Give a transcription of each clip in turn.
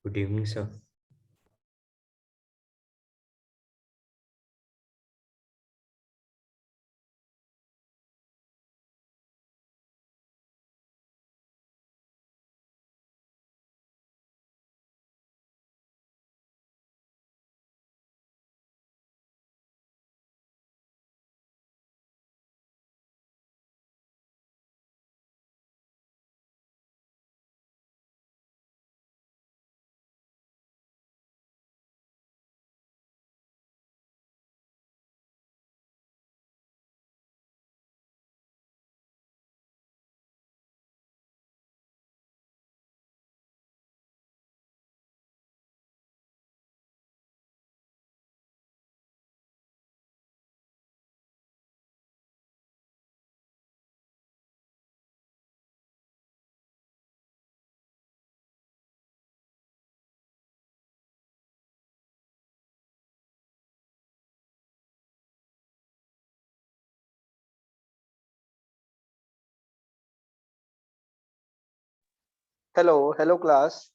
Good evening, sir. Hello class.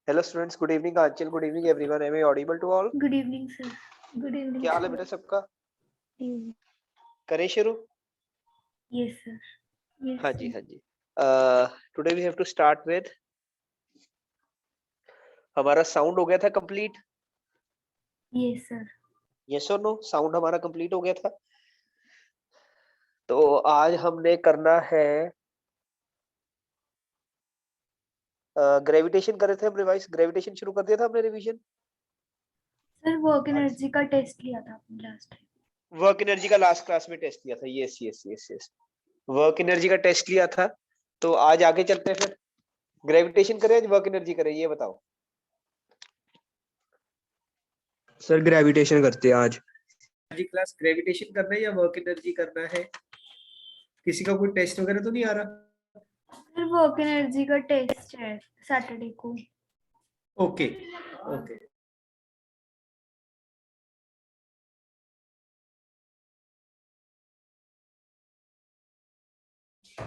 Hello students, good evening Anchal, good evening everyone. Am I audible to all? Good evening, sir. Good evening. क्या हाल है sir. बेटा सबका? Evening. करें शुरू? Yes, sir. Yes, हाँ sir. जी, हाँ जी. Today we have to start with हमारा साउंड हो गया था कंप्लीट? Yes, sir. यस और नो? साउंड हमारा कंप्लीट हो गया था. तो आज हमने करना है ग्रेविटेशन कर रहे थे हम रिवाइज. ग्रेविटेशन शुरू कर दिया था हमने रिवीजन. सर वर्क एनर्जी का टेस्ट लिया था आपने लास्ट टाइम. वर्क एनर्जी का लास्ट क्लास में टेस्ट लिया था. यस. वर्क एनर्जी का टेस्ट लिया था. तो आज आगे चलते हैं फिर. ग्रेविटेशन करें या वर्क एनर्जी करें, ये बताओ. सर ग्रेविटेशन करते हैं आज. क्लास ग्रेविटेशन करना है या वर्क एनर्जी करना है? किसी का कोई टेस्ट वगैरह तो नहीं आ रहा? सर वर्क एनर्जी का टेस्ट है सैटरडे को. ओके.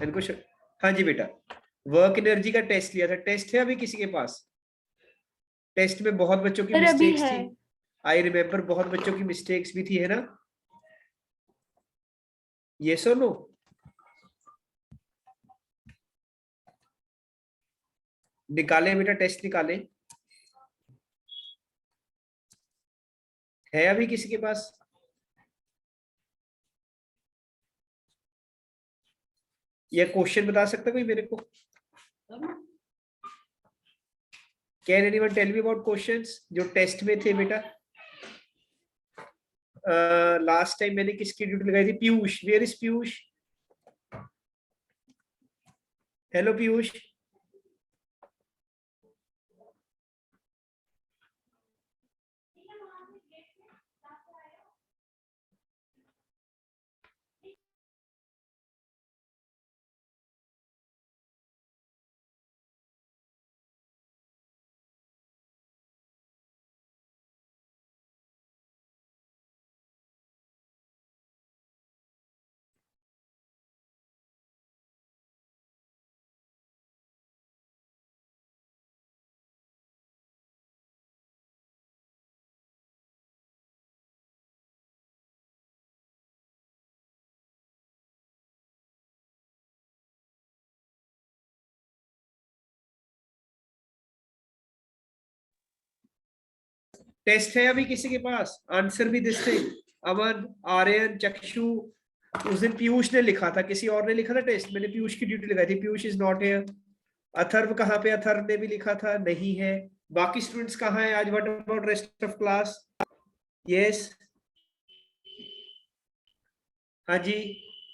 इनको हाँ जी बेटा, वर्क एनर्जी का टेस्ट लिया था. टेस्ट है अभी किसी के पास? टेस्ट में बहुत बच्चों की सर अभी मिस्टेक्स है. थी. आई रिमेम्बर बहुत बच्चों की मिस्टेक्स भी थी, है ना? यस और नो? निकाले बेटा, टेस्ट निकाले. है अभी किसी के पास? या क्वेश्चन बता सकता कोई मेरे को? Can anyone tell me about questions जो टेस्ट में थे बेटा? लास्ट टाइम मैंने किसकी ड्यूटी लगाई थी? Piyush. Where is Piyush? Hello Piyush. Test है अभी किसी के पास? आंसर भी दिस थे. अमन, आर्यन, चक्षु. उस दिन पीयूष ने लिखा था, किसी और ने लिखा था टेस्ट? मैंने पीयूष की ड्यूटी लगाई थी. Piyush is not here. Atharva कहाँ पे? अथर्व ने भी लिखा था, नहीं है. बाकी स्टूडेंट्स कहाँ है आज? What about rest of class? Yes. हाँ जी.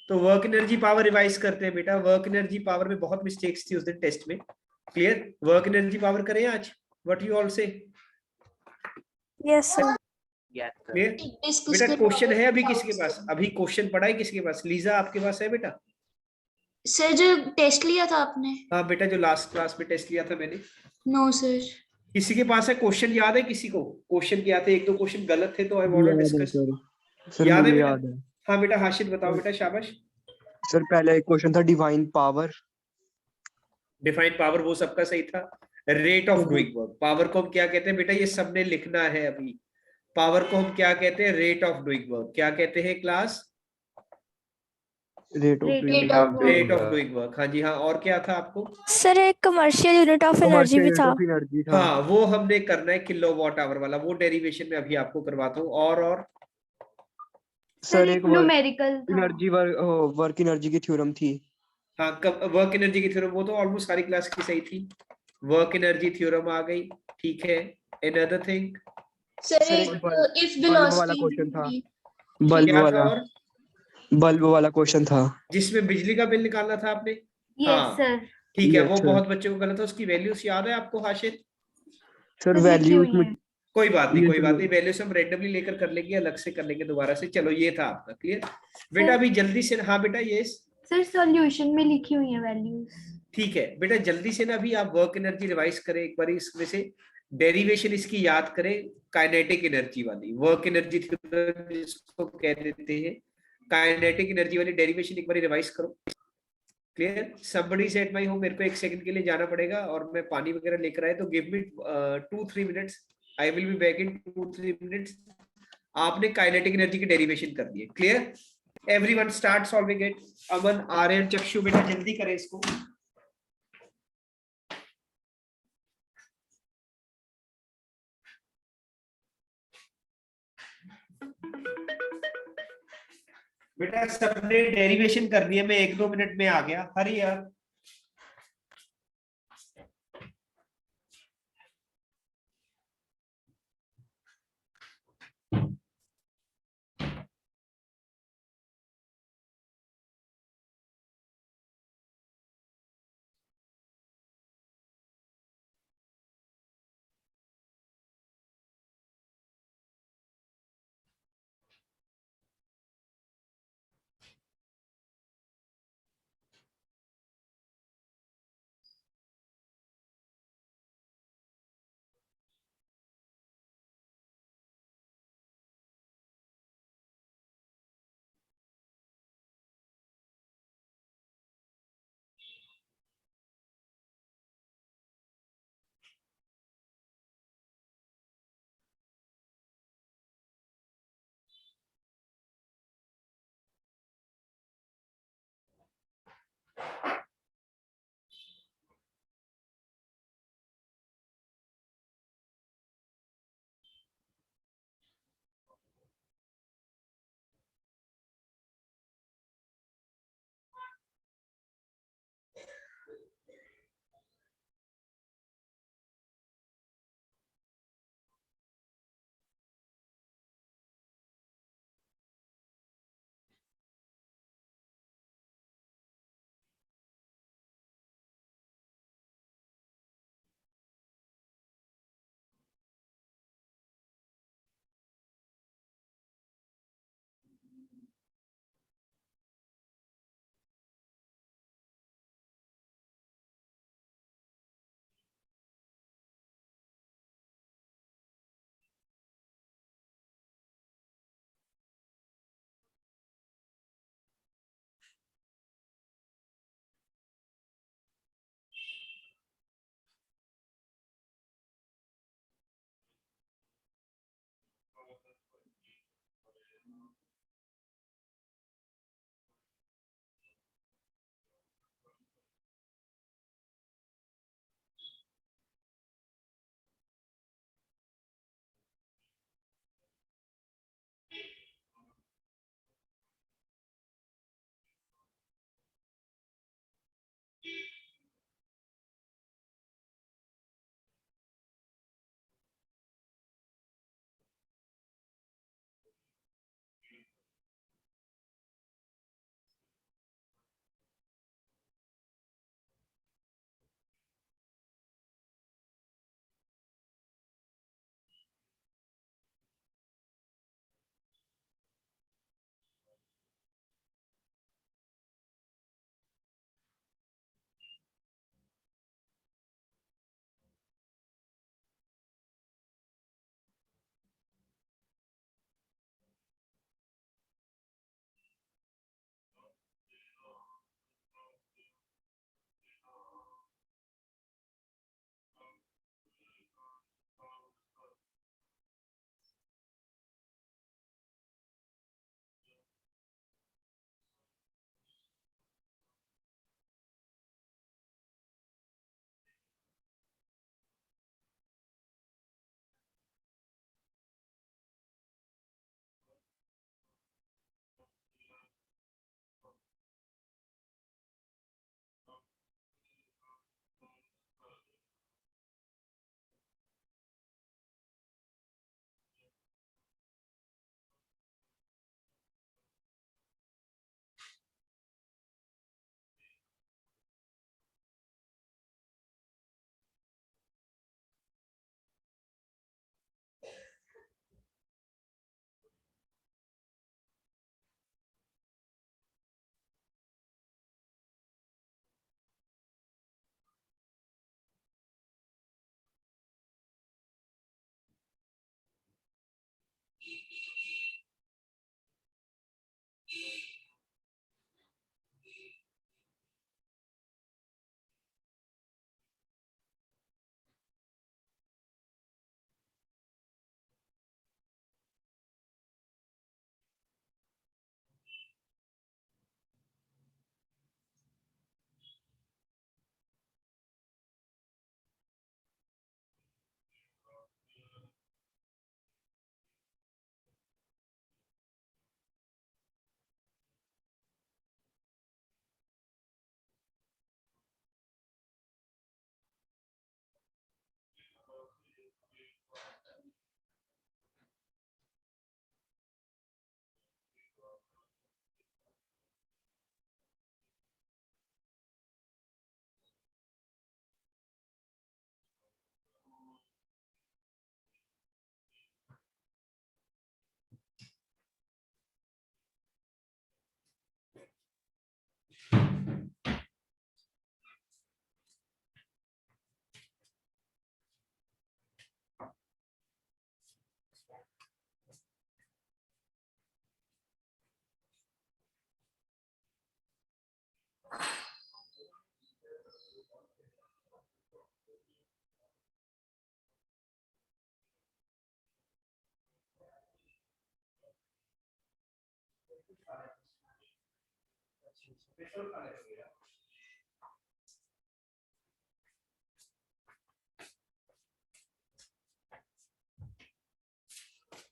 तो वर्क एनर्जी पावर रिवाइज करते हैं बेटा. वर्क एनर्जी पावर में बहुत मिस्टेक्स थी उस दिन टेस्ट में. क्लियर? वर्क एनर्जी पावर करें आज? व्हाट यू ऑल से? Yes sir. क्लियर बेटा? क्वेश्चन है अभी किसके पास? अभी क्वेश्चन पढ़ा है किसके पास? लीजा आपके पास है बेटा? सर जो टेस्ट लिया था आपने? हाँ बेटा, जो लास्ट क्लास में टेस्ट लिया था मैंने. No sir. किसी के पास है? क्वेश्चन याद है किसी को? क्वेश्चन क्या थे? एक दो क्वेश्चन गलत थे तो I want to discuss. Sir याद है मुझे बेटा? याद है. हाँ बेटा, हाशिद बताओ बेटा. शाबाश. सर पहला एक क्वेश्चन था डिवाइन पावर. डिफाइन पावर वो सबका सही था. Rate of doing work. Power को हम क्या कहते हैं बेटा, ये सबने लिखना है अभी। पावर को हम क्या कहते हैं, रेट ऑफ डूइंग वर्क। क्या कहते हैं class? Rate of Rate of work. Rate of doing work. हाँ जी हाँ, और क्या था आपको? सर एक कमर्शियल यूनिट ऑफ एनर्जी भी था। ऑफ एनर्जी था। हाँ, वो हमने करना है किलोवाट आवर वाला, वो डेरिवेशन में अभी आपको करवाता हूँ। और सर एक एक वर्क न्यूमेरिकल था। एनर्जी वर्क एनर्जी की थ्योरम थी। हाँ, वर्क एनर्जी की थ्योरम, वो तो ऑलमोस्ट सारी क्लास की सही थी। वर्क एनर्जी थ्योरम आ गई, ठीक है। अनदर थिंग, सर सर एक एक इफ बल्ब वाला वेलोसिटी क्वेश्चन था। भी। बल्ब क्या था? वाला और बल्ब वाला क्वेश्चन था। जिसमें बिजली का बिल निकालना था आपने? यस हाँ सर। ठीक है, यस वो सर। बहुत बच्चों को गलत है। उसकी वैल्यूज याद है आपको हाशिर? सर सर लिखी वैल्यूज हुई में है। कोई बात नहीं, ये कोई तो बात नहीं, वैल्यूज हम रेंडमली लेकर कर लेंगे, अलग से कर लेंगे दोबारा से। चलो ये था आपका क्लियर बेटा। अभी जल्दी से, हाँ बेटा ये सर सॉल्यूशन में लिखी हुई है वैल्यूज। ठीक है बेटा, जल्दी से ना अभी आप वर्क एनर्जी रिवाइज करें एक बार, इसमें से डेरिवेशन इसकी याद करें। काइनेटिक एनर्जी वाली वर्क एनर्जी जिसको कह देते हैं, काइनेटिक एनर्जी वाली डेरिवेशन एक बार रिवाइज करो। Clear? somebody is at my home। मेरे को 1 सेकंड के लिए जाना पड़ेगा और मैं पानी वगैरह लेकर आए, तो give me 2-3 minutes. I will be back in 2-3 minutes. आपने काइनेटिक एनर्जी की डेरिवेशन कर दी है, clear? Everyone start solving it. Aman, Aryan, Chakshu बेटा जल्दी करें इसको। बेटा सबने डेरिवेशन कर दी है, मैं 1-2 मिनट में आ गया। हरी यार।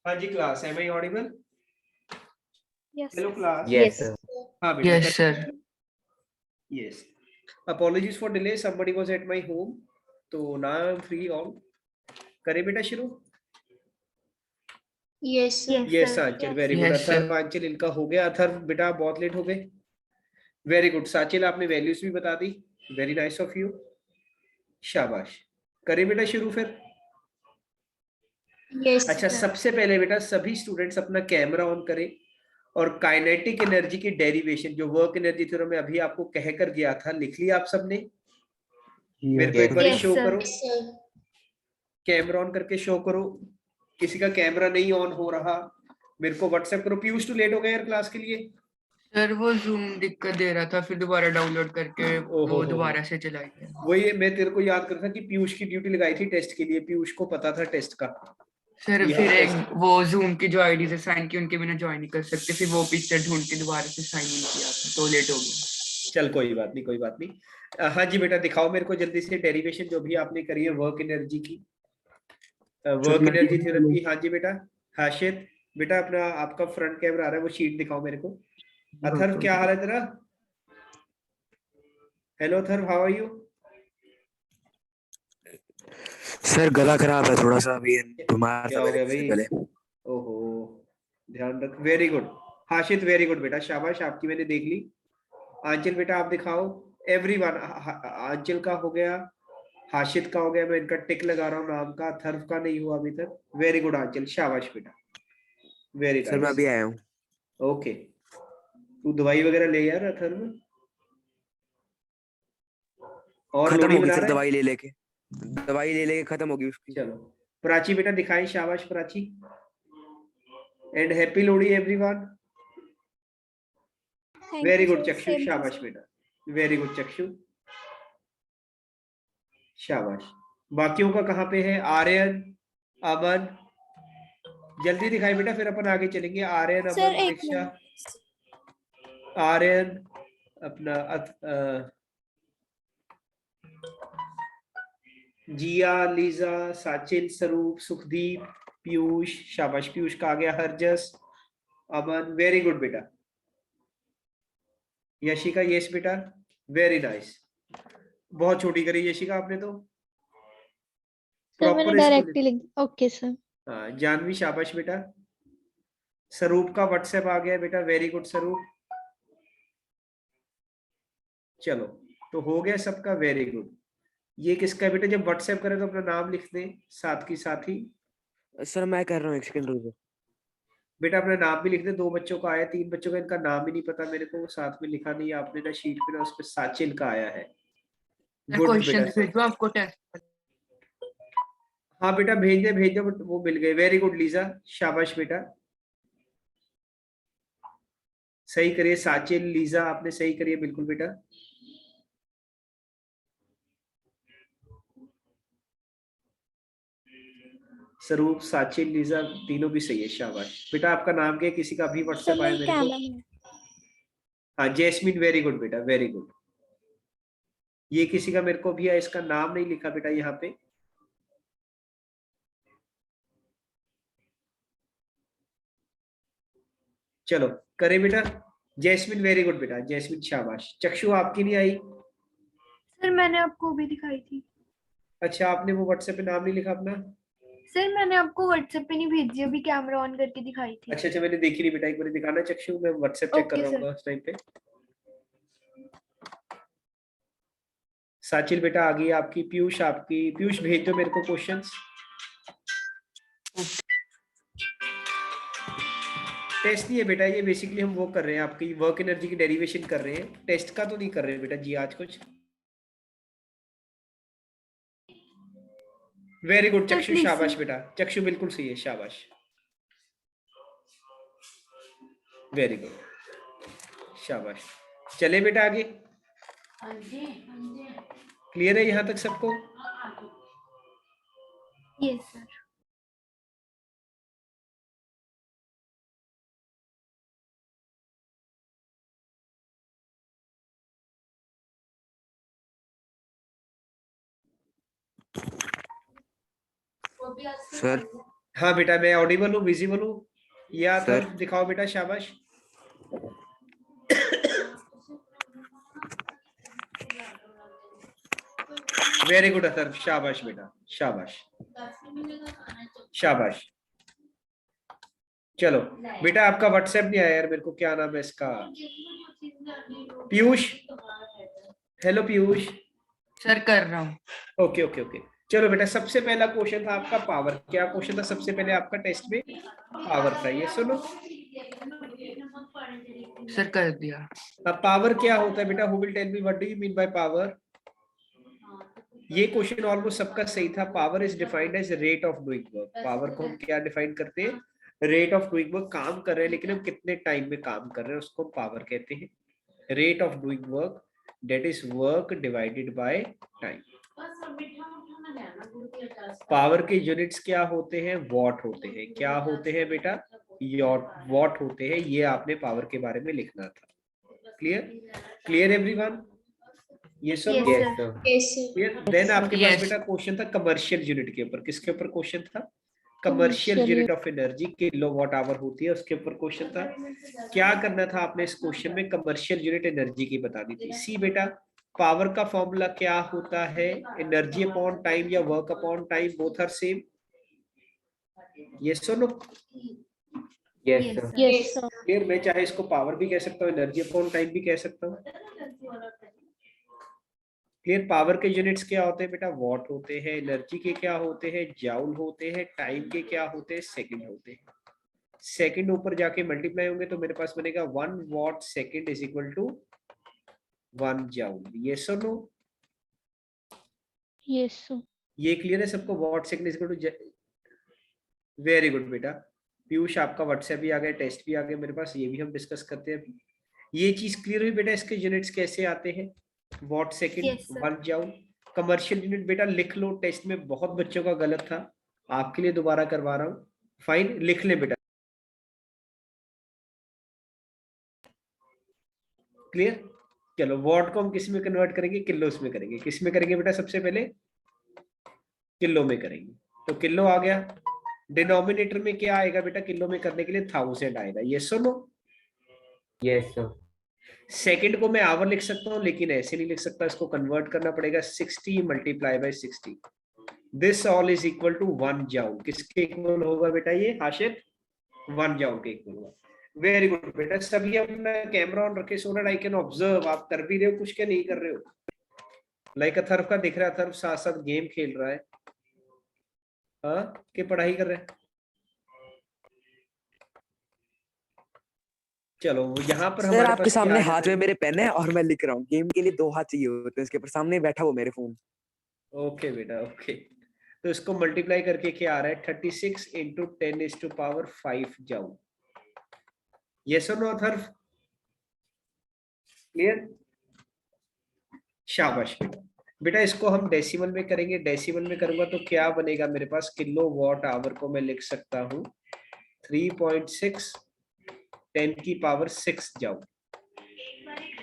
हाँ जी class, am I audible? Yes. Hello class. Yes, sir. हाँ बेटा। Yes, sir. Yes. Apologies for delay. Somebody was at my home. तो now I'm free all. करें बेटा शुरू? Yes, Yes, sir. Anchal, Yes. Very good. Yes, sir. Atharva, Anchal इनका हो गया। अथर्व बेटा आप बहुत लेट हो गए। Very good. साचिल आपने वैल्यूज भी बता दी। Very nice of you. शाबाश। करें बेटा शुरू फिर? Yes, अच्छा, sir. सबसे पहले बेटा सभी स्टूडेंट्स अपना कैमरा ऑन करें और काइनेटिक एनर्जी की डेरिवेशन जो वर्क एनर्जी थ्योरम में अभी आपको कह कर गया था, लिख लिया आप सबने? मेरे को एक बार Yes, शो sir. करो, कैमरा ऑन करके शो करो। किसी का कैमरा नहीं ऑन हो रहा, मेरे को व्हाट्सएप करो। पीयूष टू लेट हो गया यार क्लास के लिए। सर वो जूम दिक्कत दे रहा था, फिर दोबारा डाउनलोड करके ओहो वो हो। दोबारा से चलाई गया। वही मैं तेरे को याद कर रहा था कि पीयूष की ड्यूटी लगाई थी टेस्ट के लिए, पीयूष को पता था टेस्ट का। सर यहाँ फिर एक टेस्ट- वो जूम की जो आईडी से साइन की उनके बिना ज्वाइन नहीं कर सकते, फिर वो पिक्चर ढूंढ के दोबारा से साइन इन किया था, तो लेट हो गया। चल कोई बात नहीं, कोई बात नहीं। हाँ जी बेटा दिखाओ मेरे को जल्दी से डेरिवेशन जो भी आपने करी है वर्क एनर्जी की, वर्क मैं एनर्जी दिखा थ्योरम दूं? की। हाँ जी बेटा। हाशिद बेटा अपना आपका फ्रंट कैमरा आ रहा है, वो शीट दिखाओ मेरे को। अथर्व क्या हाल है तेरा? Hello Atharv, how are you? Sir गला खराब है थोड़ा सा, अभी बीमार क्या था हो गया मेरे भाई? गले। ओहो, ध्यान रख। वेरी गुड हाशिद, वेरी गुड बेटा, शाबाश, आपकी मैंने देख ली। आंचल बेटा आप दिखाओ। एवरीवन, आंचल का हो गया, हाशिद का हो गया, मैं इनका टिक लगा रहा हूँ नाम का। अथर्व का नहीं हुआ अभी तक। वेरी गुड आंचल, शाबाश बेटा, वेरी सर मैं नाइस। अभी आया हूँ। ओके, तू दवाई वगैरह ले यार अथर्व। और खत्म लोड़ी होगी बना सर, रहा है? दवाई ले लेके खत्म होगी उसकी। चलो प्राची बेटा दिखाएं, शाबाश प्राची। एंड हैप्पी लोड़ी everyone. Thank very you, good sir. चक्षु, Same to शाबाश you. बेटा, वेरी गुड चक्षु, शाबाश। बाकियों का कहाँ पे है? आर्यन, अमन, जल्दी दिखाई बेटा, फिर अपन आगे चलेंगे। आर्यन, Sir, अमन, एक दीक्षा, minute. आर्यन, अपना जिया, लीजा, साचिल, स्वरूप, सुखदीप, पीयूष, शाबाश, पीयूष का आ गया। हरजस, अमन, वेरी गुड बेटा। यशिका, यस बेटा, वेरी नाइस। बहुत छोटी करी यशिका आपने तो। सर मैंने प्रॉपर डायरेक्ट ही लिख दिया। Okay sir. हाँ जानवी, शाबाश बेटा। स्वरूप का व्हाट्सएप आ गया बेटा, वेरी गुड स्वरूप। चलो तो हो गया सबका, वेरी गुड। ये किसका है बेटा? जब व्हाट्सएप करें तो अपना नाम लिख दें साथ की साथ ही। सर मैं कर रहा हूँ, एक सेकंड रुको। बेटा अपना नाम भी लिख दे। 2 बच्चों का आया, 3 बच्चों का इनका नाम ही नहीं पता मेरे को, साथ में लिखा नहीं है आपने ना शीट पे, ना उस पे साचिल का आया है। गुड क्वेश्चन बेटा। भेजो आपको टेस्ट। हाँ बेटा भेज दे, बट वो मिल गए। वेरी गुड लीजा, शाबाश बेटा, सही करिए। साचिल, लीजा आपने सही करिए बिल्कुल बेटा। स्वरूप, साचिल, लीजा तीनों भी सही है, शाबाश बेटा। आपका नाम क्या है? किसी का अभी Sir, व्हाट्सएप आया मेरी मेरे को। कैमरा में। हाँ जैस्मिन, वेरी गुड बेटा, वेरी गुड। ये किसी का मेरे को भी है, इसका नाम नहीं लिखा बेटा यहाँ पे। चलो करें बेटा। जैस्मिन, वेरी गुड बेटा, जैस्मिन शाबाश। चक्षु आपकी नहीं आई? सर मैंने आपको भी दिखाई थी। अच्छा, आपने वो व्हाट्सएप पे नाम नहीं लिखा अपना? सर मैंने आपको व्हाट्सएप पे नहीं भेजी, अभी कैमरा ऑन करके दिखाई थी। अच्छा, मैंने देखी नहीं बेटा, एक बार दिखाना चक्षु, मैं व्हाट्सएप चेक कर ओके, रहा सर। हूँ उस टाइम पे। साचिल बेटा आ गई आपकी। पीयूष आपकी, पीयूष भेज दो मेरे को क्वेश्चंस। टेस्ट नहीं है बेटा, ये बेसिकली हम वो कर रहे हैं, आपकी वर्क एनर्जी की डेरिवेशन कर रहे हैं, टेस्ट का तो नहीं कर रहे हैं बेटा जी आज कुछ। वेरी गुड सर, चक्षु, please, शाबाश sir. बेटा, चक्षु बिल्कुल सही है, शाबाश, वेरी गुड, शाबाश। चले बेटा आगे। क्लियर है यहाँ तक सबको? Yes sir. सर हाँ बेटा, मैं ऑडिबल हूँ, विजिबल हूँ? या सर। अथर्व दिखाओ बेटा, शाबाश। वेरी गुड अथर्व, शाबाश बेटा, शाबाश शाबाश। चलो बेटा, आपका व्हाट्सएप नहीं आया यार मेरे को, क्या नाम है इसका? पीयूष। हेलो पीयूष। सर कर रहा हूँ। Okay okay okay. चलो बेटा, सबसे पहला क्वेश्चन था आपका पावर। क्या क्वेश्चन था सबसे पहले आपका टेस्ट में? पावर था। ये सुनो, सर कर दिया। अब पावर क्या होता है बेटा? Who will tell me what do you mean by power? ये क्वेश्चन ऑलमोस्ट सबका सही था। Power is defined as rate of doing work. Power को हम क्या डिफाइन करते हैं? Rate of doing work. काम कर रहे हैं लेकिन हम कितने टाइम में काम कर रहे हैं, उसको पावर कहते हैं। Rate of doing work, that is work divided by time. Power के यूनिट्स क्या होते हैं? वॉट होते हैं। क्या होते हैं बेटा? वॉट होते हैं। ये आपने पावर के बारे में लिखना था। क्लियर? Clear everyone? ये सब Yes, yes sir. Sir. Clear? Then आपके पास Yes. बेटा क्वेश्चन था कमर्शियल यूनिट के ऊपर। किसके ऊपर क्वेश्चन था? Commercial Commercial unit of energy, kilowatt hour होती है, उसके ऊपर क्वेश्चन था। क्या करना था आपने इस क्वेश्चन में? कमर्शियल यूनिट एनर्जी की बतानी थी। सी बेटा, पावर का फॉर्मूला क्या होता है? एनर्जी अपॉन टाइम या work upon time, both are same. ये सुनो, yes Yes, sir. sir. Yes, sir. Clear? मैं चाहे इसको पावर भी कह सकता हूँ, एनर्जी अपॉन टाइम भी कह सकता हूँ। क्लियर? पावर के यूनिट्स क्या होते हैं बेटा? वॉट होते हैं। एनर्जी के क्या होते हैं? जाउल होते हैं। टाइम के क्या होते हैं? सेकंड होते हैं। सेकंड ऊपर जाके मल्टीप्लाई होंगे तो मेरे पास बनेगा 1 watt second is equal to 1 joule. ये सुनो, Yes, sir. ये क्लियर है सबको? Watt second is equal to. Very good बेटा। पीयूष, आपका व्हाट्सएप भी आ गया, टेस्ट भी आ गया मेरे पास, ये भी हम डिस्कस करते हैं। ये चीज क्लियर हुई बेटा? इसके यूनिट्स कैसे आते हैं? What second, Yes, sir. 1 joule. Commercial unit बेटा लिख लो, टेस्ट में बहुत बच्चों का गलत था, आपके लिए दोबारा करवा रहा हूँ। फाइन, लिख ले बेटा। क्लियर? चलो, वॉट को हम किस में कन्वर्ट करेंगे? किलोस में करेंगे। किस में करेंगे बेटा? सबसे पहले किलो में करेंगे। तो किलो आ गया। डिनोमिनेटर में क्या आएगा बेटा? किलो में करने के लिए 1000 आएगा। ये सुनो, यस सर। सेकंड को मैं आवर लिख सकता हूँ लेकिन ऐसे नहीं लिख सकता, इसको कन्वर्ट करना पड़ेगा 60 multiply by 60। This all is equal to 1 joule. किसके इक्वल होगा बेटा ये हाशिर? 1 जाउल के इक्वल होगा। वेरी गुड बेटा, सभी अपना कैमरा ऑन रखे, so that I can observe आप कर भी रहे हो कुछ क्या नहीं कर रहे हो। लाइक अथर्व का दिख रहा है, अथर्व साथ साथ गेम खेल रहा है, हाँ, कि पढ़ाई कर रहे हैं। चलो, यहाँ पर सर हमारे आपके पास क्या सामने आ हाथ जाता में है? मेरे पेन है और मैं लिख रहा हूँ। गेम के लिए 2 हाथ चाहिए होते हैं इसके ऊपर। सामने बैठा वो मेरे फोन। ओके बेटा, ओके। तो इसको मल्टीप्लाई करके क्या आ रहा है? 36 into 10 is to power 5 joule. Yes और नो अथर्व? क्लियर? शाबाश बेटा। बेटा इसको हम डेसिमल में करेंगे। डेसिमल में करूंगा तो क्या बनेगा मेरे पास? किलो वॉट आवर को मैं लिख सकता हूँ 3.6 10 की पावर 6 जाउल।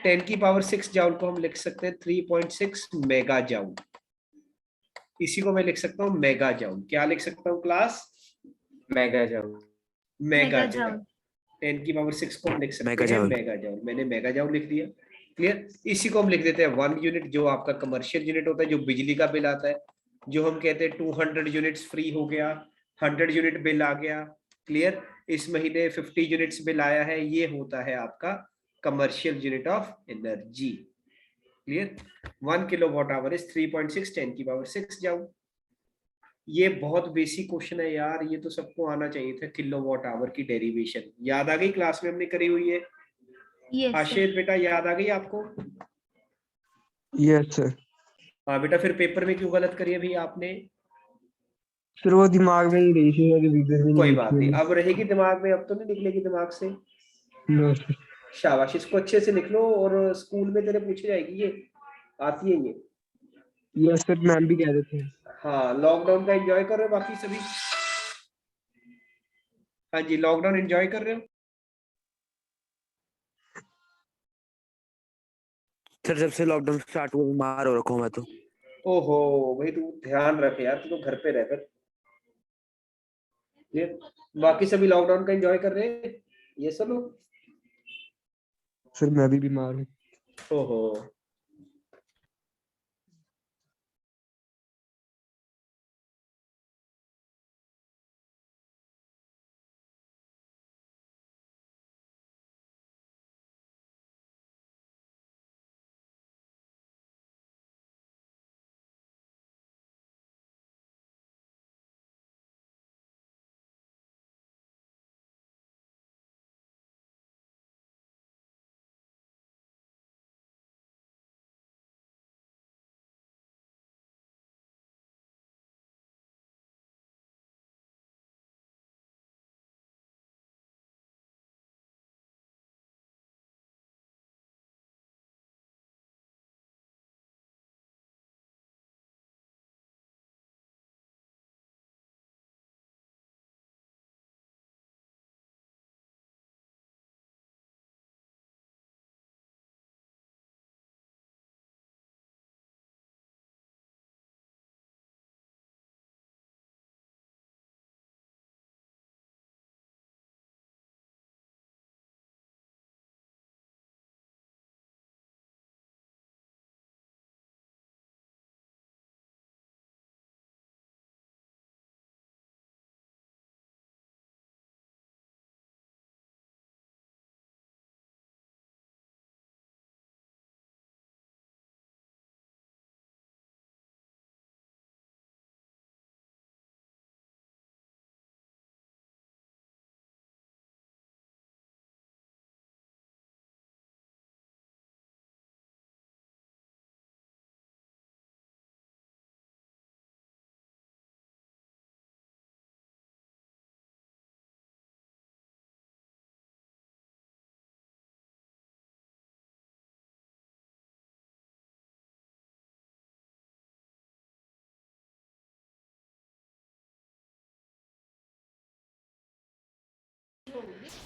10 की पावर 6 जाउल को हम लिख सकते हैं 3.6 मेगा जाउल। इसी को मैं लिख सकता हूँ मेगा जाउल। क्या लिख सकता हूँ क्लास? मेगा जाऊँ। Mega Mega joule. joule. 10 की पावर 6 को हम लिख सकते मेगा हैं जाउल। Mega joule. मैंने मेगा जाउल लिख दिया। क्लियर? इसी को हम लिख देते हैं 1 यूनिट, जो आपका कमर्शियल यूनिट होता है, जो बिजली का बिल आता है, जो हम कहते हैं 200 यूनिट्स फ्री हो गया, 100 यूनिट बिल आ गया। क्लियर? इस महीने 50 यूनिट्स बिल आया है, ये होता है आपका commercial unit of energy. Clear? 1 kilowatt hour is 3.6 10 की पावर 6 जाउल। ये बहुत बेसिक क्वेश्चन है यार, ये तो सबको आना चाहिए था। किलोवाट आवर की डेरिवेशन याद आ गई? क्लास में हमने करी हुई है। Yes, sir. आशीष बेटा, याद आ गई आपको? Yes sir. हाँ बेटा, फिर पेपर में क्यों गलत करी अभी आपने? फिर वो दिमाग में नहीं रही थी, रिवीजन में कोई नहीं बात लिखी नहीं, मैंने। अब रहेगी दिमाग में, अब तो नहीं निकलेगी दिमाग से। No sir. शाबाश, इसको अच्छे से लिख लो और स्कूल में तेरे पूछी जाएगी, ये आती है ये। यस सर, मैम भी कह देते हैं। हाँ, लॉकडाउन का एंजॉय कर रहे हो बाकी सभी? हाँ जी, लॉकडाउन एंजॉय कर रहे हो? सर जब से लॉकडाउन स्टार्ट हुआ बीमार हो रखा हूँ मैं तो। ओहो भाई, तू ध्यान रख यार, तू तो घर पे रह कर। Clear? बाकी सभी लॉकडाउन का एंजॉय कर रहे हैं ये सब लोग? सर मैं भी बीमार हूँ। ओहो,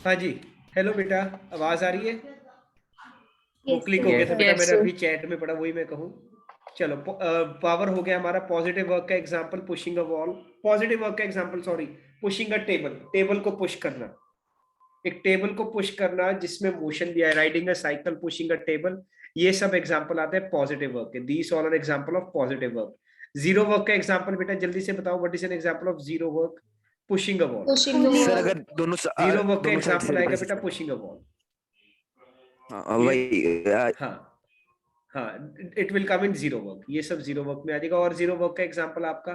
हाँ जी, हेलो बेटा, आवाज आ रही है? वो क्लिक हो गया था बेटा, मैंने अभी चैट में पढ़ा, वही मैं कहूँ। चलो, पावर हो गया हमारा। पॉजिटिव वर्क का example pushing a wall, positive work का example sorry, pushing a table, table को पुश करना, एक टेबल को पुश करना जिसमें मोशन भी है, riding a cycle, pushing a table, ये सब एग्जांपल आते हैं पॉजिटिव वर्क के। These all are example of positive work. Zero work का एग्जांपल बेटा जल्दी से बताओ, what is an example of zero work? Pushing a wall. Sir अगर जीरो वर्क का दोनों साइड एग्जांपल से आएगा प्रेशर बेटा पुशिंग अ वॉल। हाँ वही हाँ हाँ, it will come in zero work, ये सब जीरो वर्क में आ जाएगा। और जीरो वर्क का एग्जांपल आपका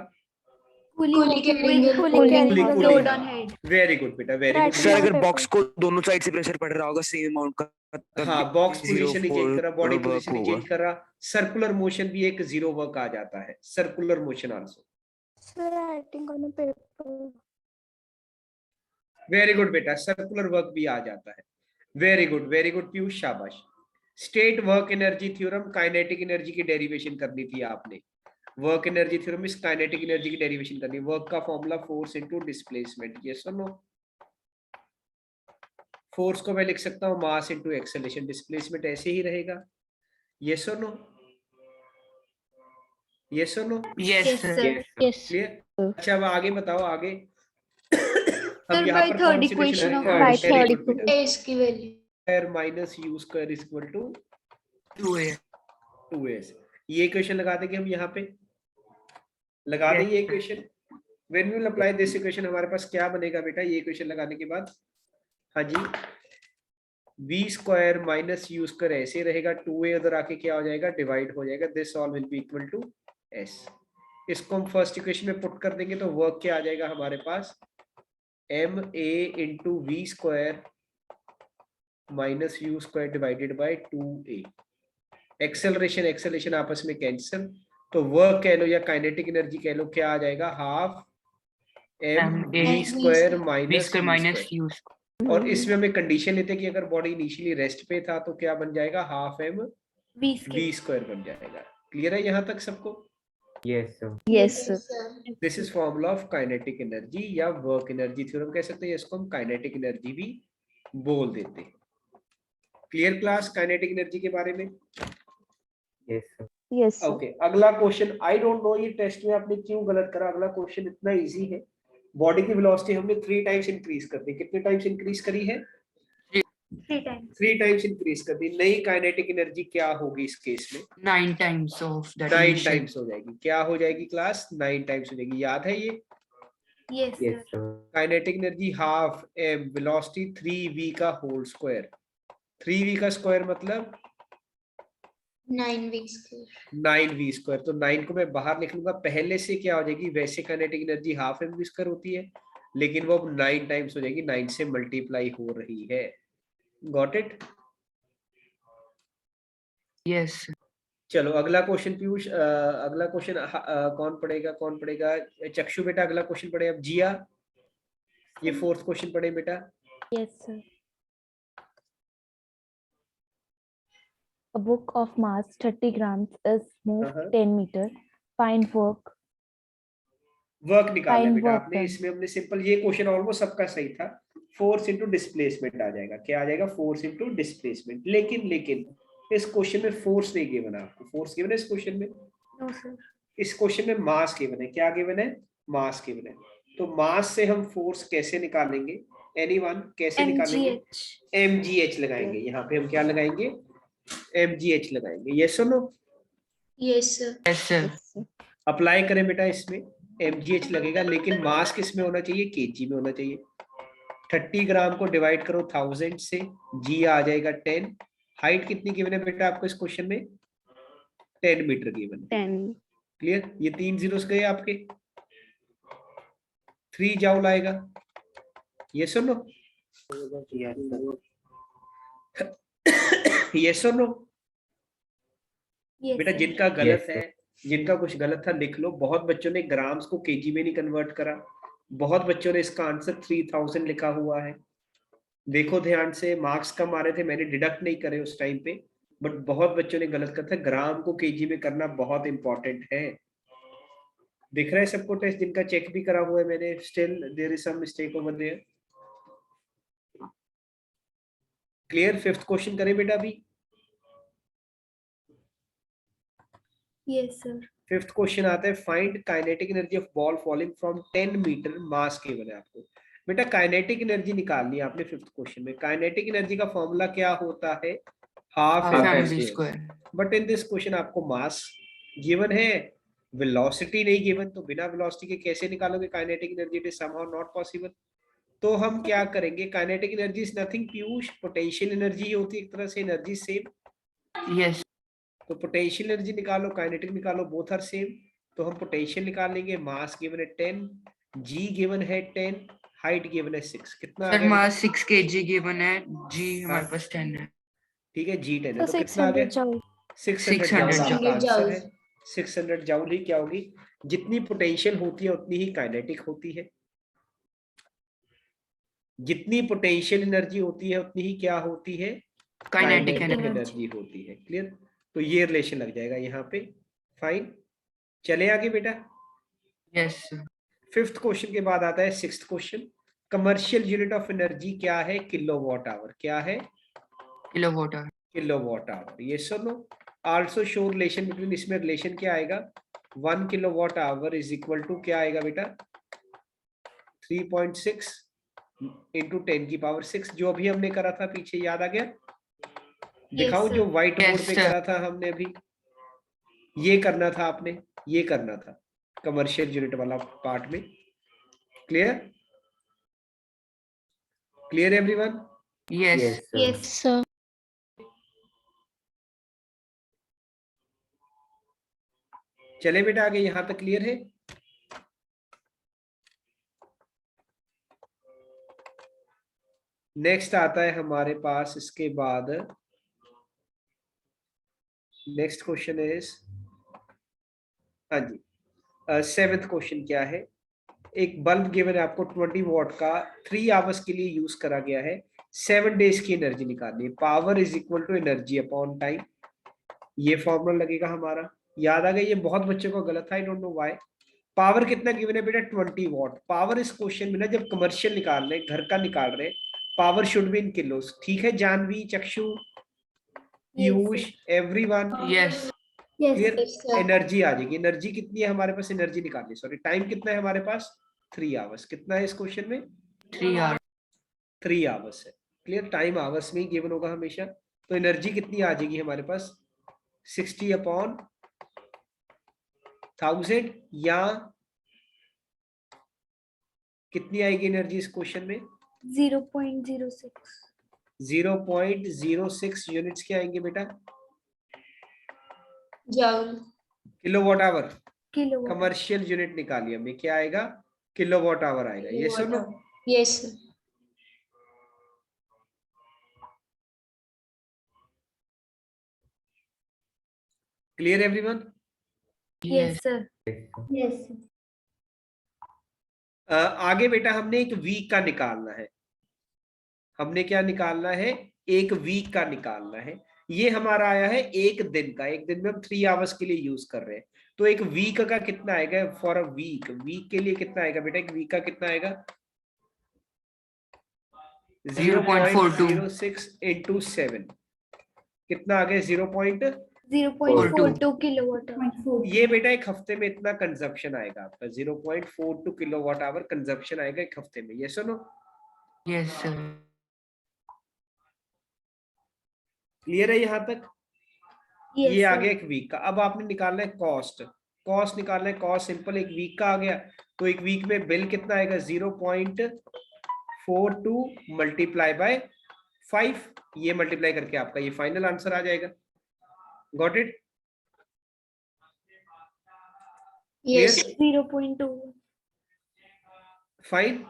Cooling carrying the the load on head. Very good बेटा, वेरी गुड। सर अगर बॉक्स को दोनों साइड से प्रेशर पड़ रहा होगा सेम अमाउंट का तब हाँ, बॉक्स जीरो पोजीशन नहीं चेंज कर रहा, बॉडी वर्क पोजीशन नहीं होगा। चेंज कर रहा, सर्कुलर मोशन भी एक जीरो वर्क आ जाता है, circular motion also. Sir, writing on a paper. Very good बेटा, सर्कुलर वर्क भी आ जाता है। वेरी गुड पीयूष, शाबाश। State work energy theorem, kinetic energy की डेरिवेशन करनी थी आपने। वर्क एनर्जी थ्योरम इस काइनेटिक एनर्जी की डेरिवेशन करनी है। वर्क का फॉर्मूला फोर्स इनटू डिस्प्लेसमेंट, ये सुनो। फोर्स को मैं लिख सकता हूँ मास इनटू एक्सेलरेशन, डिस्प्लेसमेंट ऐसे ही रहेगा। ये सुनो, ये सुनो, यस सर। Yes. क्लियर? अच्छा, अब आगे बताओ, आगे हम Sir, यहाँ by पर third कौन सी equation of By motion. third equation. इसकी value square minus u square is equal to 2a 2s। ये इक्वेशन लगा देंगे हम यहाँ पे, लगा दें ये equation. When we will apply this equation, हमारे पास क्या बनेगा बेटा ये इक्वेशन लगाने के बाद? हाँ जी, v square minus u square ऐसे रहेगा, 2a उधर आके क्या हो जाएगा, डिवाइड हो जाएगा, this all will be equal to s। इसको हम फर्स्ट इक्वेशन में पुट कर देंगे तो वर्क क्या आ जाएगा हमारे पास, ma into v square minus u square divided by 2a। Acceleration acceleration आपस में कैंसिल, तो वर्क कह लो या काइनेटिक एनर्जी कह लो, क्या आ जाएगा, half m v square minus u और इसमें हमें कंडीशन लेते हैं कि अगर बॉडी इनिशियली रेस्ट पे था तो क्या बन जाएगा, हाफ एम वी स्क्वायर बन जाएगा। क्लियर है यहाँ तक सबको? Yes, sir. Yes, sir. This is formula of kinetic energy या वर्क एनर्जी थ्योरम कह सकते हैं, इसको हम काइनेटिक एनर्जी भी बोल देते हैं। क्लियर क्लास काइनेटिक एनर्जी के बारे में? Yes, sir. Yes, sir. Okay, अगला क्वेश्चन, आई डोंट नो ये टेस्ट में आपने क्यों गलत करा, अगला क्वेश्चन इतना इजी है, बॉडी की वेलोसिटी हमने 3 टाइम्स इंक्रीज कर दी। कितने टाइम्स इंक्रीज करी है? 3 times. 3 टाइम्स इंक्रीज कर दी। नई काइनेटिक एनर्जी क्या होगी इस केस में? 9 times of that 9 initial. Times हो जाएगी। क्या हो जाएगी क्लास? 9 टाइम्स हो जाएगी। याद है ये? Yes, sir. Yes, sir. Kinetic energy half m velocity 3v का होल स्क्वायर। 3v का स्क्वायर मतलब 9 weeks के 9v स्क्वायर। तो 9 को मैं बाहर लिख लूंगा। पहले से क्या हो जाएगी? वैसे kinetic energy half m square होती है, लेकिन वो अब 9 टाइम्स हो जाएगी। 9 से मल्टीप्लाई हो रही है। Got it? Yes. चलो अगला क्वेश्चन पीयूष, अगला क्वेश्चन कौन पढ़ेगा? कौन पढ़ेगा? चक्षु बेटा अगला क्वेश्चन पढ़े। अब जिया ये 4th क्वेश्चन पढ़े बेटा। Yes, sir. A book of mass 30 grams is moved Uh-huh. 10 meter. Find work. Work निकालना है Find बेटा work आपने। done. इसमें हमने सिंपल, ये क्वेश्चन ऑलमोस्ट सबका सही था। फोर्स इनटू डिस्प्लेसमेंट आ जाएगा। क्या आ जाएगा? Force into displacement. लेकिन इस क्वेश्चन में फोर्स नहीं गिवन है आपको। फोर्स गिवन है इस क्वेश्चन में? No, sir. इस क्वेश्चन में मास गिवन है। क्या गिवन है? मास गिवन है। तो मास से हम फोर्स कैसे निकालेंगे? एनीवन कैसे निकालेंगे? MGH. mgh लगाएंगे। यहाँ पे हम क्या लगाएंगे? mgh लगाएंगे। यस और no? Yes, sir. Yes, sir. Yes, sir. Apply करें बेटा, इसमें mgh लगेगा, लेकिन मास किस में होना चाहिए? kg में होना चाहिए। 30 ग्राम को डिवाइड करो 1000 से, g आ जाएगा 10। हाइट कितनी गिवन है बेटा आपको इस क्वेश्चन में? 10 मीटर गिवन है। 10. क्लियर? ये 3 जीरोस गए आपके। 3 जाउल आएगा। यस और नो? Yes, sir. यस और नो? Yes, बेटा sir. जिनका गलत Yes, sir. है, जिनका कुछ गलत था लिख लो। बहुत बच्चों ने ग्राम्स को केजी में नहीं कन्वर्ट करा। बहुत बच्चों ने इसका आंसर 3000 लिखा हुआ है। देखो ध्यान से, मार्क्स कम आ रहे थे, मैंने डिडक्ट नहीं करे उस टाइम पे, बट बहुत बच्चों ने गलत करता है। ग्राम को केजी में करना बहुत इंपॉर्टेंट है। दिख रहा है सबको टेस्ट? जिनका चेक भी करा हुआ है मैंने, still there is some mistake over there. Clear? 5th question करें बेटा अभी। Yes, sir. 5th क्वेश्चन आता है, find kinetic energy of ball falling from 10 metre. Mass given है आपको। बेटा काइनेटिक एनर्जी निकालनी है आपने 5th क्वेश्चन में। काइनेटिक एनर्जी का फॉर्मूला क्या होता है? Half Half m mv square. square. But in this question आपको मास गिवन है, वेलोसिटी नहीं गिवन। तो बिना वेलोसिटी के कैसे निकालोगे kinetic energy? It is somehow not possible. तो हम क्या करेंगे? Kinetic energy is nothing Piyush, potential energy होती है एक तरह से। Energy same. Yes. तो पोटेंशियल एनर्जी निकालो, काइनेटिक निकालो, बोथ आर सेम। तो हम पोटेंशियल निकाल लेंगे। मास गिवन है 10, जी गिवन है 10, हाइट गिवन है 6। कितना आ Sir, गया? mass 6 kg given है, g हमारे पास 10 है। ठीक है, जी 10 है। So तो कितना आ गया? 600 joule. 600 600 जाउल आपका joule. आंसर है। 600 जाउल ही क्या होगी? जितनी पोटेंशियल होती है उतनी ही काइनेटिक होती है। जितनी पोटेंशियल एनर्जी होती है उतनी ही क्या होती है? Kinetic kinetic energy. एनर्जी होती है। क्लियर? तो ये रिलेशन लग जाएगा यहाँ पे। फाइन, चले आगे बेटा। Yes, sir. 5th क्वेश्चन के बाद आता है 6th question. Commercial unit of energy क्या है? Kilowatt hour. क्या है? Kilowatt hour. Kilowatt hour. ये सुनो, आल्सो शो रिलेशन बिटवीन। इसमें रिलेशन क्या आएगा? 1 kilowatt hour is equal to क्या आएगा बेटा? 3.6 इंटू 10 की पावर 6, जो अभी हमने करा था पीछे। याद आ गया? दिखाओ sir. जो व्हाइट बोर्ड Yes, पे sir. करा था हमने अभी। ये करना था आपने, ये करना था कमर्शियल यूनिट वाला पार्ट में। Clear? Clear everyone? Yes. Yes, sir. Yes. Sir. चले बेटा आगे, यहां तक क्लियर है? नेक्स्ट आता है हमारे पास इसके बाद, नेक्स्ट क्वेश्चन इज, हाँ जी, 7th क्वेश्चन क्या है? एक बल्ब गिवन है आपको 20 वॉट का, 3 आवर्स के लिए यूज करा गया है। 7 डेज की एनर्जी निकालनी है। Power is equal to energy upon time. ये फॉर्मूला लगेगा हमारा। याद आ गया? ये बहुत बच्चों को गलत था, I don't know why. Power कितना गिवन है बेटा? 20 वॉट। पावर इस क्वेश्चन में ना, जब कमर्शियल निकाल रहे, घर का निकाल रहे, power should be in kilos. ठीक है Janvi, Chakshu, Piyush, everyone? Yes. Yes. Clear? Yes, sir. Energy आ जाएगी। एनर्जी कितनी है हमारे पास? एनर्जी निकालनी, सॉरी, टाइम कितना है हमारे पास? 3 आवर्स। कितना है इस क्वेश्चन में? 3 hours. 3 आवर्स है। क्लियर? टाइम आवर्स में ही गिवन होगा हमेशा। तो एनर्जी कितनी आ जाएगी हमारे पास? 60/1000 या कितनी आएगी एनर्जी इस क्वेश्चन में? 0.06 0.06 यूनिट्स क्या आएंगे बेटा? Joule. Kilowatt hour. Kilowatt. Commercial unit निकालिए हमें, क्या आएगा? किलोवाट आवर आएगा। ये सुनो, yes sir. Clear everyone? Yes sir. Yes. आगे बेटा हमने एक वीक का निकालना है। हमने क्या निकालना है? एक वीक का निकालना है। ये हमारा आया है एक दिन का। एक दिन में हम 3 आवर्स के लिए यूज कर रहे हैं। तो एक वीक का कितना आएगा? फॉर अ वीक, वीक के लिए कितना आएगा बेटा? एक वीक का कितना आएगा? 0.06 into 7 कितना आ गया? 0.42 किलोवाट आवर। ये बेटा एक हफ्ते में इतना कंजप्शन आएगा आपका। 0.42 किलोवाट आवर कंजप्शन आएगा एक हफ्ते में। ये सुनो, Yes, sir. क्लियर है यहाँ तक? Yes, ये आ sir. गया एक वीक का। अब आपने निकालना है कॉस्ट। कॉस्ट निकालना है, कॉस्ट सिंपल, एक वीक का आ गया। तो एक वीक में बिल कितना आएगा? 0.42 मल्टीप्लाई बाय 5। ये मल्टीप्लाई करके आपका ये फाइनल आंसर आ जाएगा। Got it? Yes. 0.2। Fine.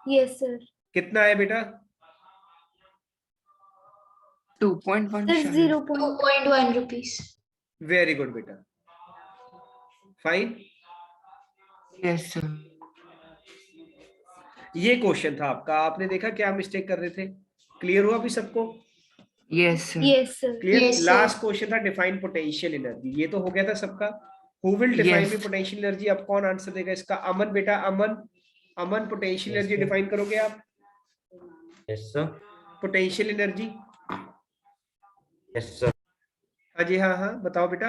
Yes sir. कितना है बेटा? 2.1 सर शायद. 2.1 रुपीस। वेरी गुड बेटा, फाइन। Yes, sir. ये क्वेश्चन था आपका। आपने देखा क्या मिस्टेक कर रहे थे? क्लियर हुआ अभी सबको? Yes, sir. Yes sir. Clear? Yes, sir. Last question था डिफाइन पोटेंशियल एनर्जी। ये तो हो गया था सबका। Who will define Yes. Me potential energy? अब कौन आंसर देगा इसका? अमन बेटा, Aman. Aman potential Yes, energy sir. Define करोगे आप? Yes sir. Potential energy. Yes sir. हाँ जी, हाँ हाँ, बताओ बेटा।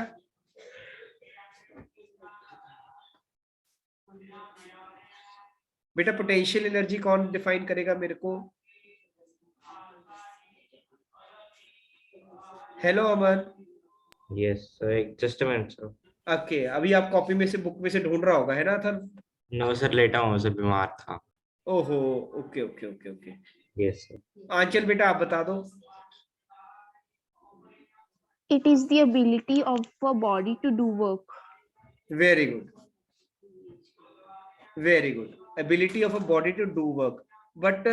बेटा पोटेंशियल एनर्जी कौन डिफाइन करेगा मेरे को? Hello Aman. Yes sir, just a minute sir. Okay, अभी आप कॉपी में से, बुक में से ढूंढ रहा होगा, है ना थर? नो सर, लेटा हूँ सर, बीमार था। ओहो, okay okay okay okay. Yes sir. Anchal बेटा आप बता दो। It is the ability of a body to do work. Very good, very good. Ability of a body to do work. But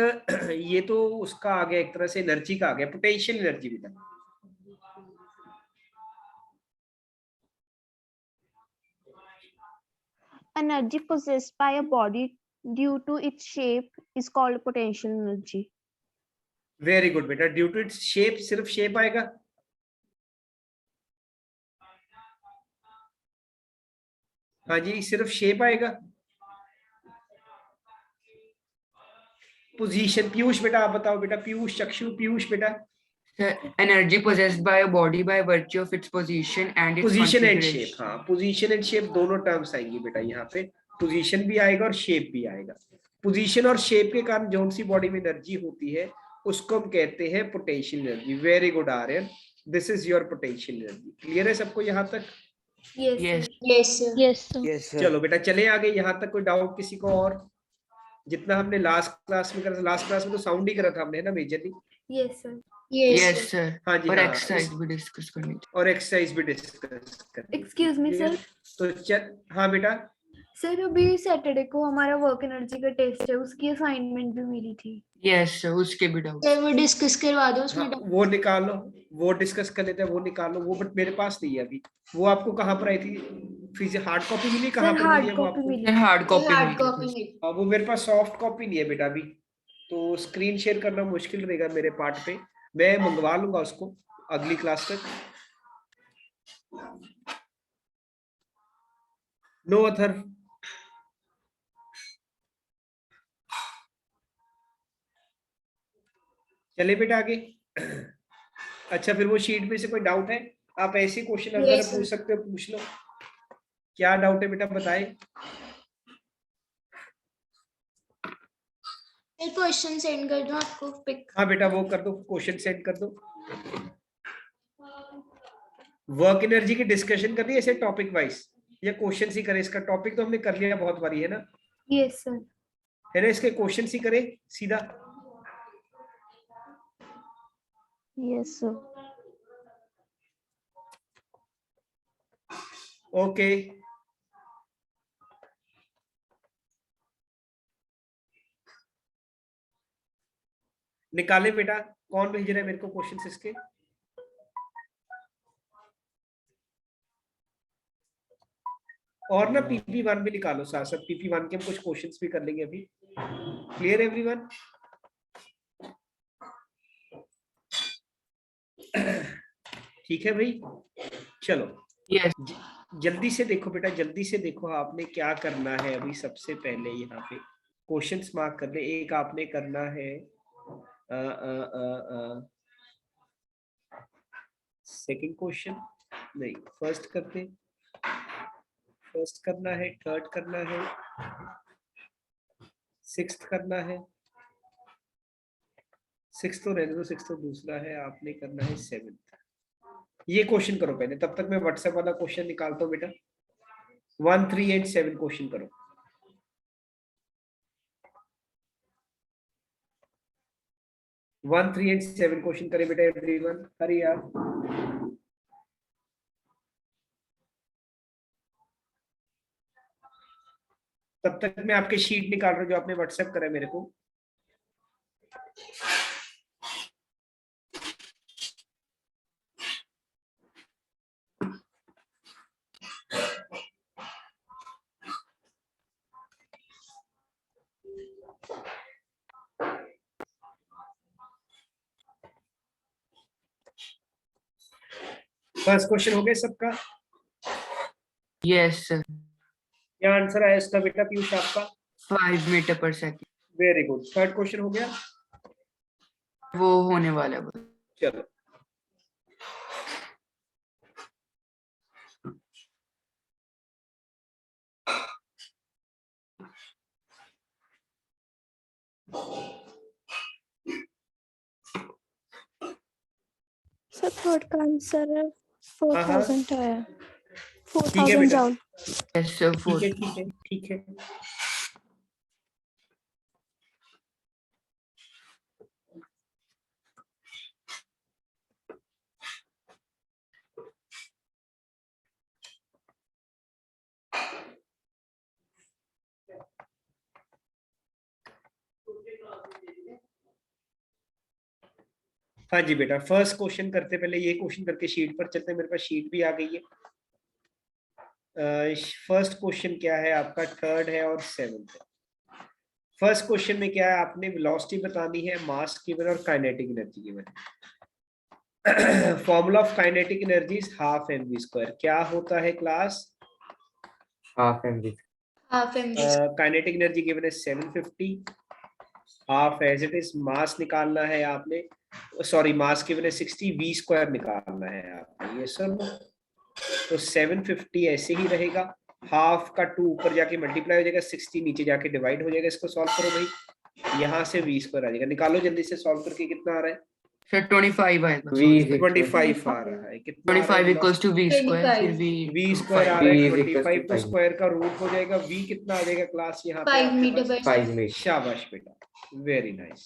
ये तो उसका आ गया, एक तरह से एनर्जी का आ गया। पोटेंशियल एनर्जी बेटा। Energy possessed by a body due to its shape is called potential energy. Very good बेटा। ड्यू टू इट्स शेप, सिर्फ शेप आएगा? हाँ जी, सिर्फ शेप आएगा। पोजीशन, पीयूष बेटा आप बताओ बेटा। पीयूष, चक्षु, पीयूष बेटा। Sir, energy possessed by a body by virtue of its position and its position and configuration. Shape. हाँ, पोजीशन एंड शेप दोनों टर्म्स आएंगी बेटा यहाँ पे। पोजीशन भी आएगा और शेप भी आएगा। पोजीशन और शेप के कारण जो सी बॉडी में एनर्जी होती है उसको हम कहते हैं potential energy. Very good Aryan, this is your potential energy. Clear है सबको यहाँ तक? Yes Yes. sir. Yes sir. Yes, sir. Yes, sir. चलो बेटा चले आगे। यहाँ तक कोई डाउट किसी को? और जितना हमने लास्ट क्लास में करा था, लास्ट क्लास में तो साउंड ही करा था हमने, है ना majorly? Yes sir. Yes Yes, sir. sir. हाँ जी, और हाँ, exercise भी discuss करनी थी. और एक्सरसाइज भी डिस्कस कर। Excuse me sir. तो चल, हाँ बेटा। सर अभी सैटरडे को हमारा वर्क एनर्जी का टेस्ट है, उसकी असाइनमेंट भी मिली थी। Yes, sir. उसके भी doubt. सर वो डिस्कस करवा दो उसमें। हाँ, वो निकालो, वो डिस्कस कर लेते हैं, वो निकालो वो। बट मेरे पास नहीं है अभी। वो आपको कहाँ पर आई थी? हार्ड कॉपी मिली? कहाँ सर पर मिली हार्ड है वो कॉपी आपको? मिली। Sir, hard copy हार्ड मिली कॉपी थी. में। हाँ, वो मेरे पास सॉफ्ट कॉपी नहीं है बेटा अभी। तो स्क्रीन शेयर करना मुश्किल रहेगा मेरे पार्ट पे। मैं मंगवा लूंगा उसको अगली क्लास तक। नो अथर। चले बेटा आगे। अच्छा, फिर वो शीट में से कोई डाउट है? आप ऐसे क्वेश्चन अगर Yes, sir. पूछ सकते हो, पूछ लो। क्या डाउट है बेटा बताएं। क्वेश्चन सेंड कर दूं आपको पिक। हाँ बेटा वो कर दो, क्वेश्चन सेंड कर दो। वर्क एनर्जी की डिस्कशन करनी है ऐसे टॉपिक वाइज या क्वेश्चन ही करें? इसका टॉपिक तो हमने कर लिया बहुत बारी है ना, यस सर। है ना? इसके क्वेश्चन ही करें सीधा। Yes, sir. ओके निकाले बेटा, कौन भेज रहा है मेरे को क्वेश्चंस इसके? और ना PP1 भी निकालो साथ साथ, PP1 के हम कुछ क्वेश्चंस भी कर लेंगे अभी। Clear everyone? ठीक है भाई, चलो यस जल्दी से देखो बेटा, जल्दी से देखो आपने क्या करना है। अभी सबसे पहले यहाँ पे क्वेश्चंस मार्क कर ले। एक आपने करना है सेकंड क्वेश्चन नहीं, फर्स्ट करते, फर्स्ट करना है, थर्ड करना है, सिक्स्थ करना है। सिक्स तो रहने दो, सिक्स तो दूसरा है, आपने करना है सेवेंथ। ये क्वेश्चन करो पहले, तब तक मैं व्हाट्सएप वाला क्वेश्चन निकालता हूँ बेटा। 1, 3 and 7 क्वेश्चन करो। वन 3 and 7 क्वेश्चन करें बेटा एवरीवन, हरी आप। तब तक मैं आपके शीट निकाल रहा हूँ जो आपने व्हाट्सएप करा है मेरे को। फर्स्ट क्वेश्चन हो गया सबका? Yes sir. क्या आंसर आया इसका बेटा पीयूष आपका? 5 metre per second. Very good. Third question हो गया? वो होने वाला है बस। चलो Sir, third का आंसर है हाँ, हाँ। 4000 है। ठीक है 4000 बेटा। joule। Yes sir. ठीक है ठीक है ठीक है। हाँ जी बेटा, फर्स्ट क्वेश्चन करते पहले ये क्वेश्चन करके शीट पर चलते हैं। मेरे पास शीट भी आ गई है। फर्स्ट क्वेश्चन क्या है आपका? थर्ड है और सेवंथ है। फर्स्ट क्वेश्चन में क्या है, आपने वेलोसिटी बतानी है, मास गिवन और काइनेटिक एनर्जी गिवन है। Formula of kinetic energy is half mv²। क्या होता है class? Half mv। Half m kinetic energy given है 750, half as it is. Mass निकालना है आपने, सॉरी मास गिवन है 60, v² निकालना है आपने। ये सर तो 750 ऐसे ही रहेगा, हाफ का 2 ऊपर जाके मल्टीप्लाई हो जाएगा, 60 नीचे जाके डिवाइड हो जाएगा। इसको सॉल्व करो भाई, यहाँ से v² आ जाएगा। निकालो जल्दी से, सॉल्व करके कितना आ रहा है? सर 25 आएगा। v is equal 25 आ रहा है। कितना आ रहा 25 है? इक्वल्स टू v स्क्वायर, फिर v v² आ रहा है, v is equal to 25 तो 5। स्क्वायर का रूट हो जाएगा। v कितना आ जाएगा क्लास यहाँ पे? 5 मीटर पर 5 मीटर। शाबाश बेटा, वेरी नाइस।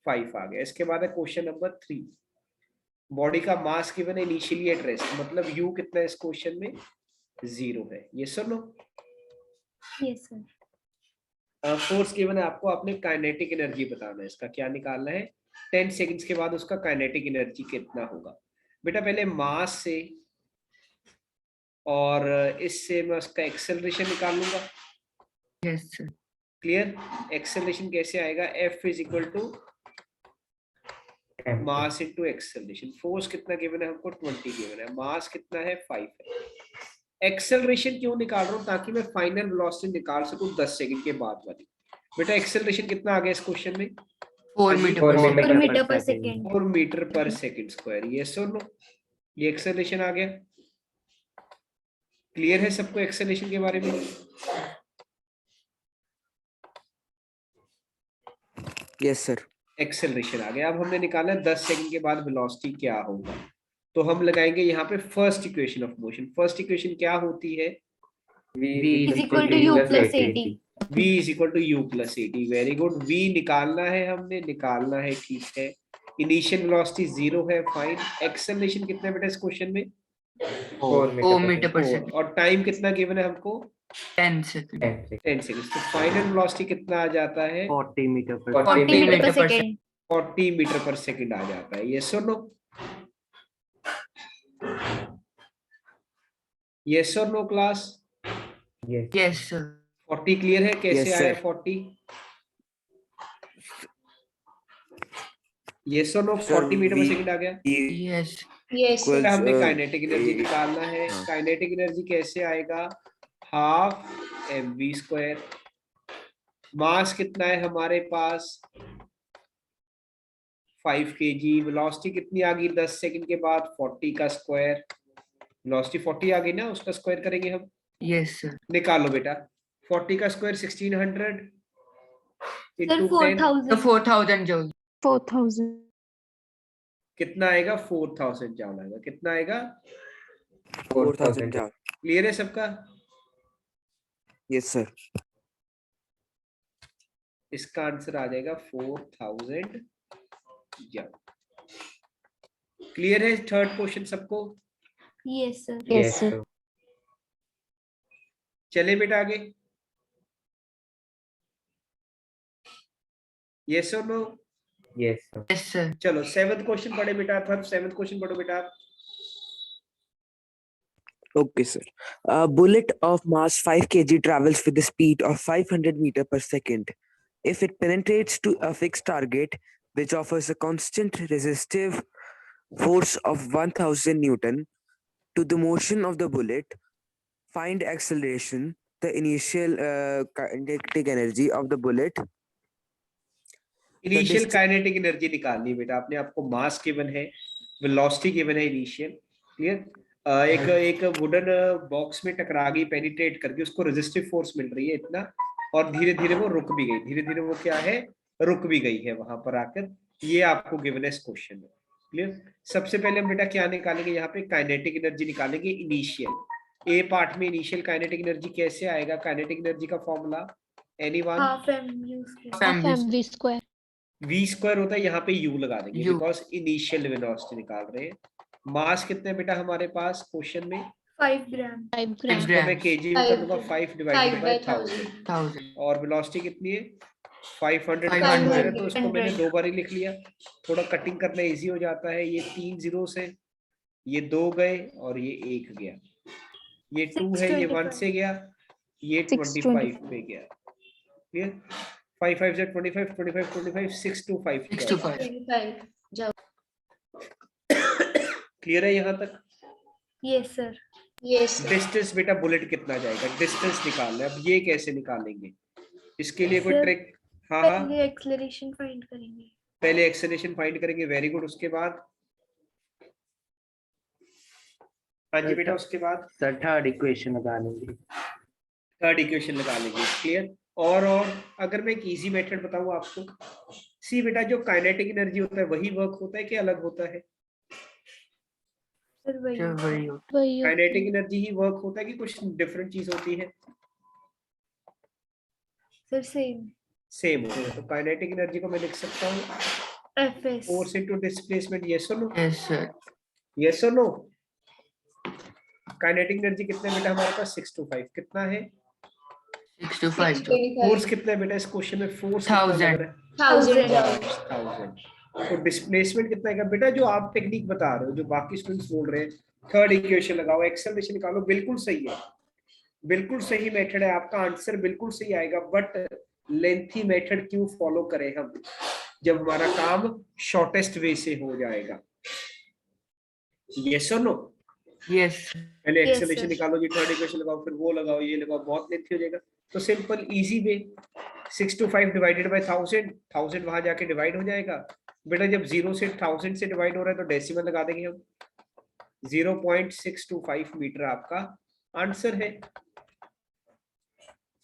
5 आ गया। इसके बाद है क्वेश्चन नंबर 3। बॉडी का मास गिवन है इनिशियली एट रेस्ट, मतलब u कितना है इस क्वेश्चन में? 0 है। ये sir no? Yes sir. Force given है आपको, आपने काइनेटिक एनर्जी बताना है। इसका क्या निकालना है? 10 सेकंड्स के बाद उसका काइनेटिक एनर्जी कितना होगा बेटा? पहले मास से और इससे मैं उसका एक्सेलरेशन निकाल लूंगा। Yes sir. क्लियर? एक्सेलरेशन कैसे आएगा? F is equal to mass into acceleration. Force कितना गिवन है हमको? 20 गिवन है। मास कितना है? 5 है। एक्सेलरेशन क्यों निकाल रहा हूँ? ताकि मैं फाइनल वेलोसिटी निकाल सकूं 10 सेकंड के बाद वाली। बेटा एक्सेलरेशन कितना आ गया इस क्वेश्चन में? 4 मीटर 4 पर मीटर मीटर पर पर second. 4 metre per second square. ये सो नो? ये एक्सेलरेशन आ गया। क्लियर है सबको एक्सेलरेशन के बारे में? Yes sir. एक्सेलरेशन आ गया। अब हमने निकाला 10 सेकंड के बाद वेलोसिटी क्या होगा, तो हम लगाएंगे यहाँ पे first equation of motion. First equation क्या होती है? V is equal to u plus at. v is equal to u plus at। Very good. v निकालना है, हमने निकालना है, ठीक है। इनिशियल वेलोसिटी 0 है, फाइन। एक्सेलरेशन कितना बेटा इस क्वेश्चन में? 4 मीटर पर 4। सेकंड, और टाइम कितना गिवन है हमको? 10 सेकंड, 10 सेकंड। तो फाइनल वेलोसिटी कितना आ जाता है? 40 metre per 40 metre meter per per second. 40 metre per second आ जाता है। यस और नो? यस और no class? Yes. Yes sir, 40 clear है? कैसे Yes, आया sir. 40? यस और no? Sir, 40 metre per we- second आ गया। Yes Yes. Equals, हमने काइनेटिक एनर्जी ए- निकालना है। हाँ। काइनेटिक एनर्जी कैसे आएगा? Half mv²। मास कितना है हमारे पास? 5 kg। वेलोसिटी कितनी आ गई 10 सेकंड के बाद? 40 का स्क्वायर। वेलोसिटी 40 आ गई ना, उसका स्क्वायर करेंगे हम। यस सर, निकालो बेटा। 40 का स्क्वायर 1600 Sir, into 10 तो 4000. 4000 जूल। 4000. कितना आएगा? 4000 जूल आएगा। कितना आएगा? 4000 joule। क्लियर है सबका? Yes sir. इसका आंसर आ जाएगा 4000 जूल। क्लियर है थर्ड क्वेश्चन सबको? Yes, sir. Yes, sir. चले बेटा आगे। यस और no? Yes, sir. Yes sir, चलो 7th क्वेश्चन पढ़े बेटा। थर्ड 7th क्वेश्चन पढ़ो बेटा। Okay, sir. A bullet of mass 5 kg travels with a speed of 500 meter per second. If it penetrates to a fixed target, which offers a constant resistive force of 1000 Newton to the motion of the bullet, find acceleration, the initial kinetic energy of the bullet. Initial distance- kinetic energy निकालनी है बेटा। अपने आपको mass given है, velocity given है initial. Clear? एक wooden box में टकरा गई, पेनिट्रेट करके, उसको रेजिस्टिव फोर्स मिल रही है इतना, और धीरे धीरे वो रुक भी गई। धीरे धीरे वो क्या है? रुक भी गई है वहां पर आकर। ये आपको गिवन है इस क्वेश्चन में। क्लियर? सबसे पहले हम बेटा क्या निकालेंगे? यहाँ पे काइनेटिक एनर्जी निकालेंगे इनिशियल। ए पार्ट में इनिशियल काइनेटिक एनर्जी कैसे आएगा? काइनेटिक एनर्जी का formula anyone? Half mv square. Family square. v² होता है, यहाँ पे u लगा देंगे U। बिकॉज इनिशियल वेलोसिटी निकाल रहे हैं। मास कितने बेटा हमारे पास क्वेश्चन में? 5 gram. 5 grams. इसको मैं kg में कर दूंगा, 5 डिवाइडेड 5 बाय by 1000. 1000। और वेलोसिटी कितनी है? 500 500 तो इसको मैंने 2 बार ही लिख लिया। थोड़ा कटिंग करना इजी हो जाता है। ये 3 जीरोस है, ये 2 गए और ये 1 गया। ये 2 है, ये 1 से गया, ये 25 पे गया। क्लियर? 5 5 से 25 25 25 6 to 5 6 to 5। 25. क्लियर है यहाँ तक? Yes, sir. Yes. sir. Distance बेटा बुलेट कितना जाएगा? डिस्टेंस निकालना है। अब ये कैसे निकालेंगे? इसके लिए कोई Sir, ट्रिक? हाँ हाँ, पहले acceleration find करेंगे. पहले एक्सेलरेशन फाइंड करेंगे। Very good. उसके बाद? हाँ जी बेटा, उसके बाद सर थर्ड इक्वेशन लगा लेंगे। थर्ड इक्वेशन लगा लेंगे। क्लियर? और अगर मैं एक इजी मेथड बताऊं आपको, सी बेटा, जो काइनेटिक एनर्जी होता है वही वर्क होता है कि अलग होता है? Sir, वही. चल वही काइनेटिक एनर्जी ही वर्क होता है कि कुछ डिफरेंट चीज होती है? Sir, same. सेम होता है। तो काइनेटिक एनर्जी को मैं लिख सकता हूँ Fs. Force into displacement. Yes और नो? यस सर, यस और नो? काइनेटिक एनर्जी कितना है बेटा हमारे पास? 6 to 5। कितना है? 6 to 5 फोर्स कितना है बेटा इस क्वेश्चन में? फोर्स 1000। 1000। तो डिस्प्लेसमेंट कितना है बेटा? जो आप टेक्निक बता रहे हो, जो बाकी स्टूडेंट्स बोल रहे हैं, थर्ड इक्वेशन लगाओ, एक्सेलरेशन निकालो, बिल्कुल सही है। बिल्कुल सही मेथड है, आपका आंसर बिल्कुल सही आएगा। बट लेंथी मेथड क्यों फॉलो करें हम, जब हमारा काम शॉर्टेस्ट वे से हो जाएगा? यस और नो? यस पहले Yes, एक्सेलरेशन sir. निकालो जी, थर्ड इक्वेशन लगाओ, फिर वो लगाओ, ये लगाओ, बहुत लेंथी हो जाएगा। तो simple easy way, 6 to 5 divided by 1000 वहां जाके डिवाइड हो जाएगा बेटा। जब 0 से 1000 से डिवाइड हो रहा है तो डेसिमल लगा देंगे हम। 0.625 मीटर आपका आंसर है।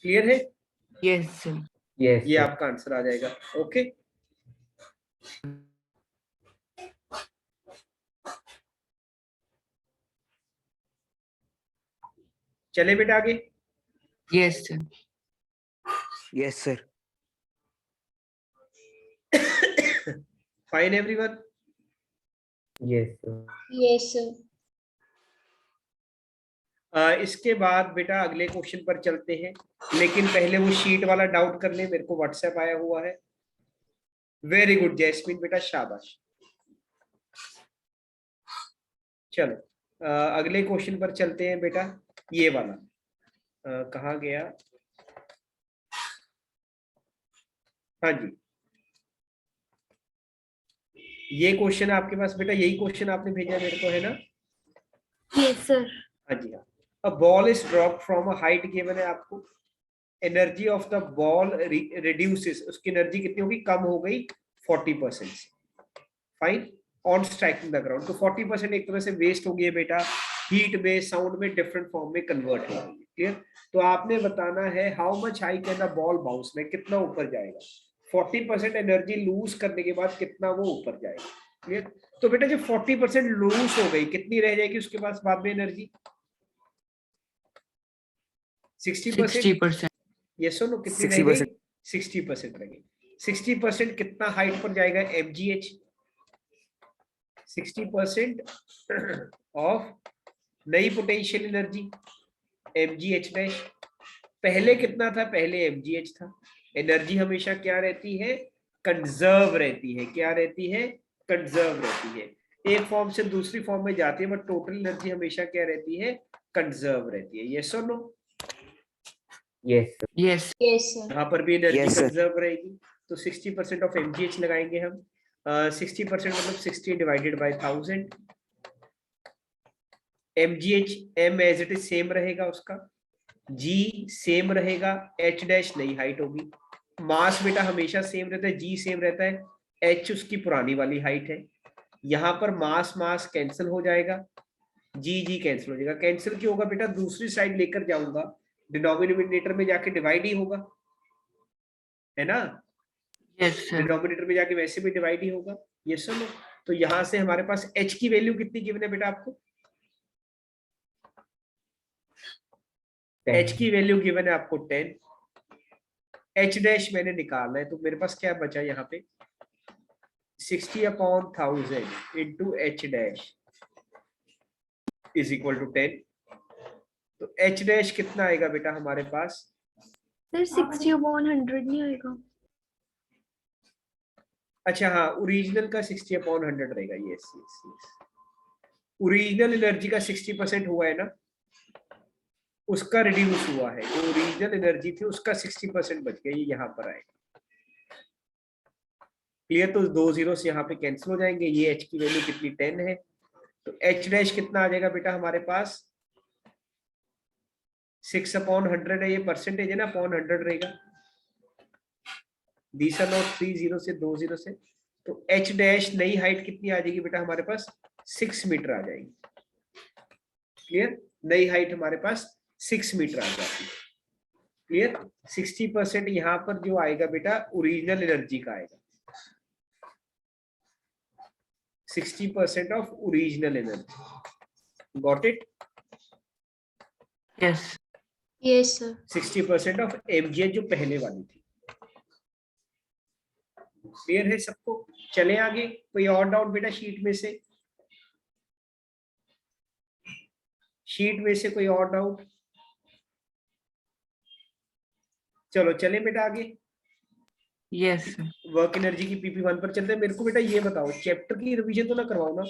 क्लियर है? Yes, sir. Yes, ये sir. आपका आंसर आ जाएगा। ओके, चले बेटा आगे। Yes, sir. Yes, sir. Fine everyone? Yes, sir. Yes, sir. इसके बाद बेटा अगले क्वेश्चन पर चलते हैं, लेकिन पहले वो शीट वाला डाउट कर ले, मेरे को व्हाट्सएप आया हुआ है। वेरी गुड जैस्मिन बेटा, शाबाश। चलो अगले क्वेश्चन पर चलते हैं बेटा। ये वाला कहाँ गया? हाँ जी, ये क्वेश्चन आपके पास बेटा, यही क्वेश्चन आपने भेजा मेरे को, है ना? Yes sir. हाँ जी हाँ। A ball is drop from a height given है आपको, energy of the ball reduces, उसकी एनर्जी कितनी होगी? कम हो गई 40%। Fine, on striking the ground. तो 40% एक तरह से वेस्ट हो गई बेटा, हीट में, साउंड में, डिफरेंट फॉर्म में कन्वर्ट हो गई। क्लियर? तो आपने बताना है how much high can the ball bounce, में कितना ऊपर जाएगा। 40% एनर्जी लूज करने के बाद कितना वो ऊपर जाएगा। क्लियर? तो बेटा जब 40% लूज हो गई, कितनी रह जाएगी उसके पास बाद में एनर्जी? 60%। 60%. ये सुनो, कितनी रह 60%. गई? 60% रह गई। 60% कितना हाइट पर जाएगा? mgh। 60% ऑफ नई पोटेंशियल एनर्जी mgh डैश। पहले कितना था? पहले mgh था। एनर्जी हमेशा क्या रहती है? कंजर्व रहती है। क्या रहती है? कंजर्व रहती है। एक फॉर्म से दूसरी फॉर्म में जाती है, बट टोटल एनर्जी हमेशा क्या रहती है? कंजर्व रहती है। ये सुनो, Yes, sir. Yes. Yes, sir. यहाँ पर भी एनर्जी Yes, sir. कंजर्व रहेगी। तो 60% ऑफ mgh लगाएंगे हम। 60% मतलब 60 divided by 1000। mgh m as it is same रहेगा उसका, g सेम रहेगा, h डैश नई हाइट होगी। मास बेटा हमेशा सेम रहता है, g सेम रहता है, h उसकी पुरानी वाली हाइट है। यहाँ पर मास मास कैंसिल हो जाएगा, जी कैंसिल हो जाएगा। कैंसिल क्यों होगा बेटा? दूसरी साइड लेकर जाऊंगा, डिनोमिनेटर में जाके डिवाइड ही होगा, है ना? Yes, sir. डिनोमिनेटर में जाके वैसे भी डिवाइड ही होगा। ये सुनो, तो यहां से हमारे पास h की वैल्यू कितनी गिवन है बेटा आपको? 10. h की वैल्यू गिवन है आपको 10। h डैश मैंने निकालना है, तो मेरे पास क्या बचा यहाँ पे? 60/1000 into h dash is equal to 10। तो h डैश कितना आएगा बेटा हमारे पास? सर 60/100 नहीं आएगा? अच्छा हाँ, ओरिजिनल का 60/100 रहेगा। Yes yes yes, original energy का 60% हुआ है ना, उसका रिड्यूस हुआ है। जो ओरिजिनल एनर्जी थी उसका 60% बच गया, ये यहाँ पर आएगा। क्लियर? तो 2 जीरोस यहाँ पे कैंसिल हो जाएंगे। ये h की वैल्यू कितनी? 10 है। तो h डैश कितना आ जाएगा बेटा हमारे पास? 6/100 है, ये परसेंटेज है ना, अपॉन 100 रहेगा। दिस आर नॉट 3 जीरो से, 2 जीरो से। तो h डैश नई हाइट कितनी आ जाएगी बेटा हमारे पास? 6 मीटर आ जाएगी। क्लियर? नई हाइट हमारे पास 6 मीटर आ जाती है। क्लियर? 60% यहाँ पर जो आएगा बेटा ओरिजिनल एनर्जी का आएगा। 60% of original energy. Got it? Yes. Yes, sir. 60% of mgh जो पहले वाली थी। क्लियर है सबको? चले आगे। कोई और डाउट बेटा शीट में से? शीट में से कोई और डाउट? चलो चले बेटा आगे। Yes, sir. वर्क एनर्जी की PP1 पर चलते हैं। मेरे को बेटा ये बताओ, चैप्टर की रिवीजन तो ना करवाओ ना,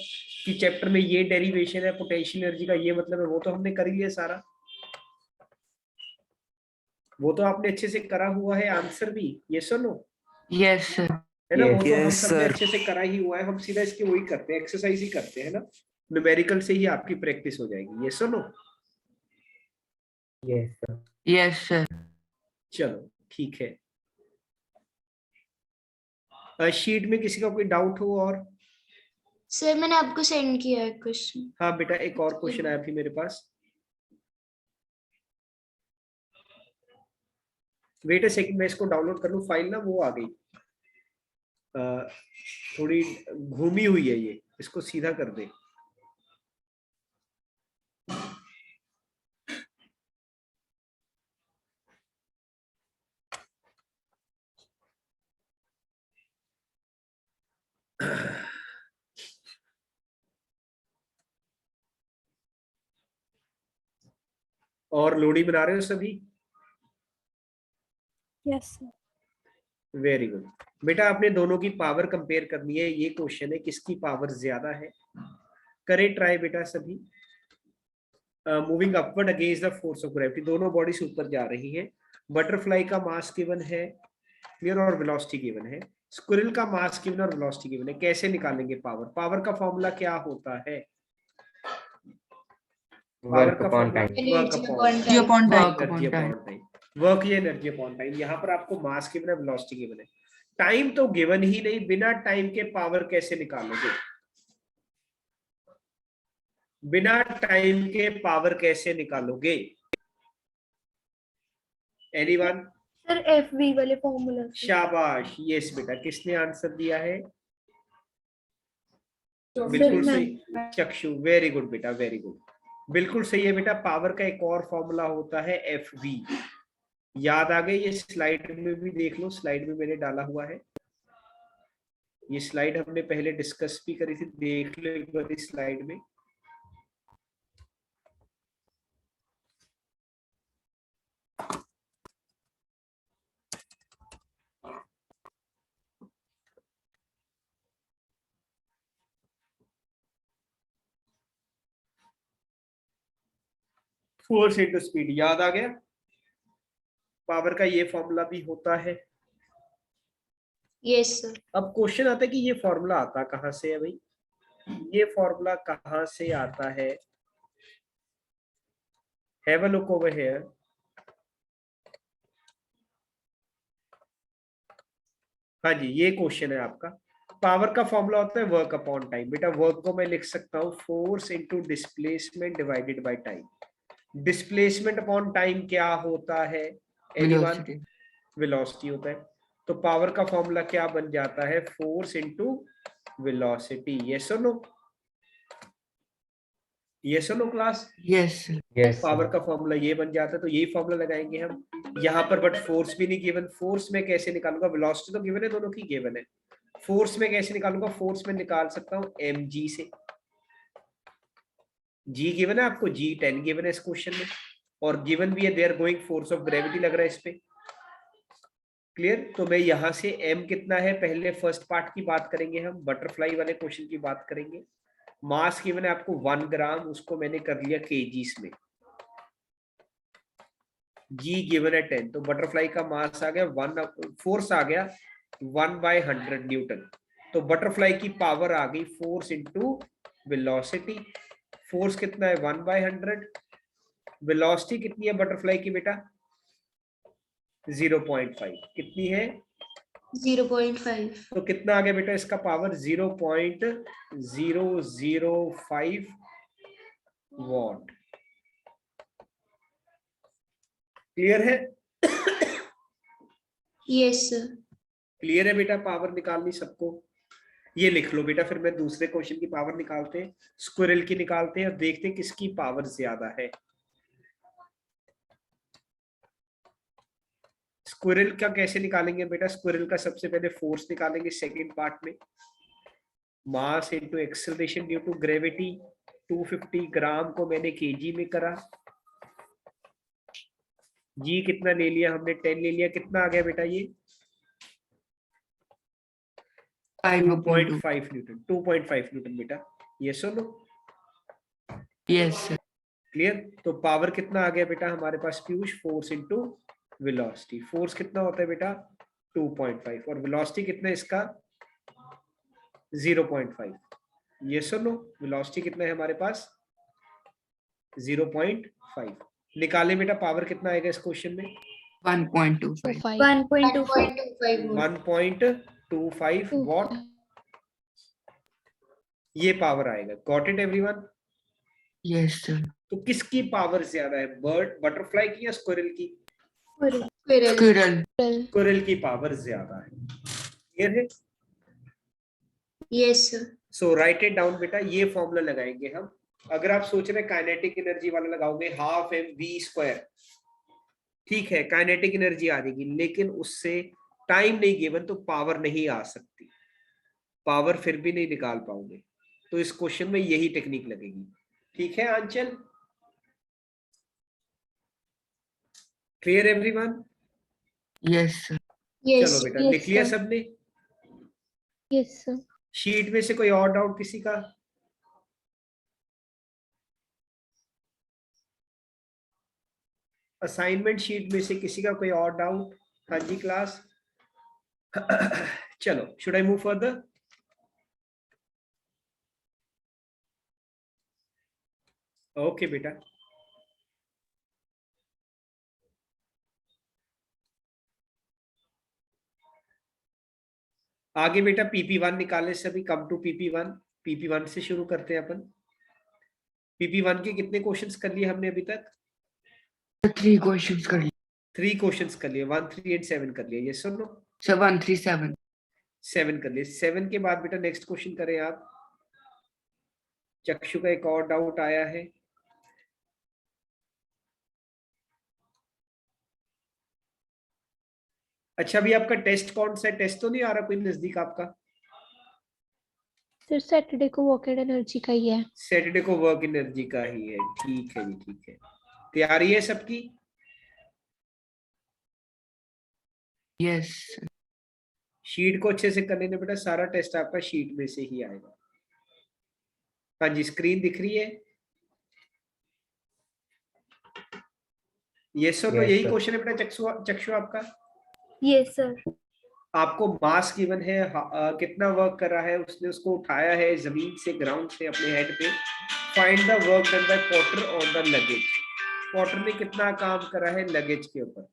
कि चैप्टर में ये डेरिवेशन है, पोटेंशियल एनर्जी का ये मतलब है, वो तो हमने कर ही लिया सारा। वो तो आपने अच्छे से करा हुआ है, आंसर भी। ये सुनो, Yes, sir. है ना? Yes, वो तो हम yes, सबने sir. अच्छे से करा ही हुआ है। हम सीधा इसके वही करते हैं, एक्सरसाइज ही करते हैं ना, न्यूमेरिकल से ही आपकी प्रैक्टिस हो जाएगी। ये सुनो, Yes, sir. Yes, sir. चलो ठीक है। शीट में किसी का कोई डाउट हो? और सर मैंने आपको सेंड किया है क्वेश्चन। हाँ बेटा, एक और क्वेश्चन आया थी मेरे पास। वेट अ सेकंड, मैं इसको डाउनलोड कर लूं, फाइल ना वो आ गई थोड़ी घूमी हुई है ये, इसको सीधा कर दे। और लोडी बना रहे हो सभी? Yes, sir. वेरी गुड बेटा, आपने दोनों की पावर कंपेयर करनी है। ये क्वेश्चन है किसकी पावर ज्यादा है। करें ट्राई बेटा सभी। Moving upward against the force of gravity, दोनों बॉडीज ऊपर जा रही हैं। बटरफ्लाई का मास गिवन है क्लियर, और वेलोसिटी गिवन है। स्क्विरल का मास गिवन और वेलोसिटी गिवन है। कैसे निकालेंगे पावर? पावर का फॉर्मूला क्या होता है? पावर वर्क का upon formula time. Work Energy upon upon time. Energy upon time. Work या एनर्जी अपॉन टाइम। यहाँ पर आपको मास गिवन है, वेलोसिटी गिवन है। टाइम तो गिवन ही नहीं, बिना टाइम के पावर कैसे निकालोगे? बिना टाइम के पावर कैसे निकालोगे? एनीवन? सर एफवी वाले फॉर्मूला से। शाबाश, यस बेटा, किसने आंसर दिया है? सर बिल्कुल मैं सही, चक्षु, वेरी गुड बेटा, वेरी गुड, बिल्कुल सही है बेटा। पावर का एक और फॉर्मूला होता है एफ वी। याद आ गई? ये स्लाइड में भी देख लो, स्लाइड में मैंने डाला हुआ है। ये स्लाइड हमने पहले डिस्कस भी करी थी, देख लो एक बार इस स्लाइड में। फोर्स इंटू स्पीड, याद आ गया? पावर का ये फॉर्मूला भी होता है। Yes, sir. अब क्वेश्चन आता है कि ये फॉर्मूला आता कहां से है भाई? ये फॉर्मूला कहां से आता है? Have a look over here. हाँ जी, ये क्वेश्चन है आपका। पावर का फॉर्मूला होता है वर्क अपॉन टाइम। बेटा वर्क को मैं लिख सकता हूँ force into displacement divided by time. Displacement upon time क्या होता है? एनीवन? वेलोसिटी। वेलोसिटी होता है। तो पावर का फॉर्मूला क्या बन जाता है? Force into velocity. यस और नो? यस और no class? Yes yes power का फॉर्मूला ये बन जाता है, तो यही फॉर्मूला लगाएंगे हम यहाँ पर। बट फोर्स भी नहीं गिवन, फोर्स में कैसे निकालूंगा? वेलोसिटी तो गिवन है, दोनों की गिवन है। फोर्स में कैसे निकालूंगा? फोर्स में निकाल सकता हूँ mg से। g गिवन है आपको, g 10 गिवन है इस क्वेश्चन में, और गिवन भी है there going force of gravity लग रहा है इस पे। क्लियर? तो मैं यहाँ से m कितना है, पहले फर्स्ट पार्ट की बात करेंगे हम, बटरफ्लाई वाले क्वेश्चन की बात करेंगे। मास गिवन है आपको 1 ग्राम, उसको मैंने कर लिया केजीस में। g गिवन है 10, तो बटरफ्लाई का मास आ गया 1, फोर्स आ गया 1/100 न्यूटन। तो बटरफ्लाई की पावर आ गई फोर्स इंटू वेलोसिटी। फोर्स कितना है? 1/100। वेलोसिटी कितनी है बटरफ्लाई की बेटा? 0.5। कितनी है? 0.5. तो कितना आ गया बेटा इसका पावर? 0.005 वॉट। क्लियर है? Yes, sir. क्लियर है बेटा पावर निकालनी सबको? ये लिख लो बेटा, फिर मैं दूसरे क्वेश्चन की पावर निकालते हैं, स्क्विरल की निकालते हैं और देखते हैं किसकी पावर ज्यादा है। स्क्विरल का कैसे निकालेंगे बेटा? स्क्विरल का सबसे पहले फोर्स निकालेंगे सेकंड पार्ट में। Mass into acceleration due to gravity. 250 gram को मैंने केजी में करा। जी कितना ले लिया हमने? 10 ले लिया। कितना आ गया बेटा ये? 2.5 न्यूटन। 2.5 न्यूटन बेटा। यस और नो? Yes clear? तो पावर कितना आ गया बेटा हमारे पास Piyush? Force into velocity. Force कितना होता है बेटा? 2.5, और वेलोसिटी कितना है इसका? 0.5। यस और नो? वेलोसिटी कितना है हमारे पास? 0.5। निकाले बेटा पावर कितना आएगा इस क्वेश्चन में? 1.25। 1.25 1.25 वॉट ये पावर आएगा। Got it everyone? Yes sir. तो किसकी पावर ज्यादा है, बटरफ्लाई की या स्क्विरल की? Squirrel. Squirrel. Squirrel. स्क्विरल की पावर ज्यादा है। क्लियर है? Yes, sir. So right it down बेटा, ये फॉर्मूला लगाएंगे हम। अगर आप सोच रहे काइनेटिक एनर्जी वाला लगाओगे हाफ mv², ठीक है, काइनेटिक एनर्जी आ जाएगी, लेकिन उससे टाइम नहीं गिवन तो पावर नहीं आ सकती, पावर फिर भी नहीं निकाल पाओगे। तो इस क्वेश्चन में यही टेक्निक लगेगी। ठीक है Anchal? Clear everyone? Yes, sir. Yes. चलो बेटा, yes, लिख लिया sir. सबने? Yes, sir. शीट में से कोई और डाउट किसी का? असाइनमेंट शीट में से किसी का कोई और डाउट? हाँ जी क्लास। चलो, should I move further? Okay बेटा। आगे बेटा PP1 निकालने से अभी कम टू PP1। PP1 से शुरू करते हैं अपन। PP1 के कितने क्वेश्चंस कर लिए हमने अभी तक? 3 questions कर लिए। 3 क्वेश्चंस कर लिए, 1, 3 and 7 कर लिए। यस और नो? 7, 3, 7। 7 कर लिए। 7 के बाद बेटा नेक्स्ट क्वेश्चन करें आप। चक्षु का एक और डाउट आया है। अच्छा, अभी आपका टेस्ट कौन सा है? टेस्ट तो नहीं आ रहा कोई नजदीक आपका? सर सैटरडे को वॉकेड एनर्जी का ही है। सैटरडे को वर्क एनर्जी का ही है। ठीक है जी, ठीक है। तैयारी है सबकी? Yes. शीट को अच्छे से कर लेना बेटा, सारा टेस्ट आपका शीट में से ही आएगा। हाँ जी, स्क्रीन दिख रही है? यस और नो? Yes, यही sir. क्वेश्चन है बेटा चक्षु आपका? Yes, sir. आपको मास गिवन है, कितना वर्क कर रहा है, उसने उसको उठाया है जमीन से, ग्राउंड से अपने हेड पे। Find the work done by Potter on the luggage. Potter ने कितना काम करा है लगेज के ऊपर?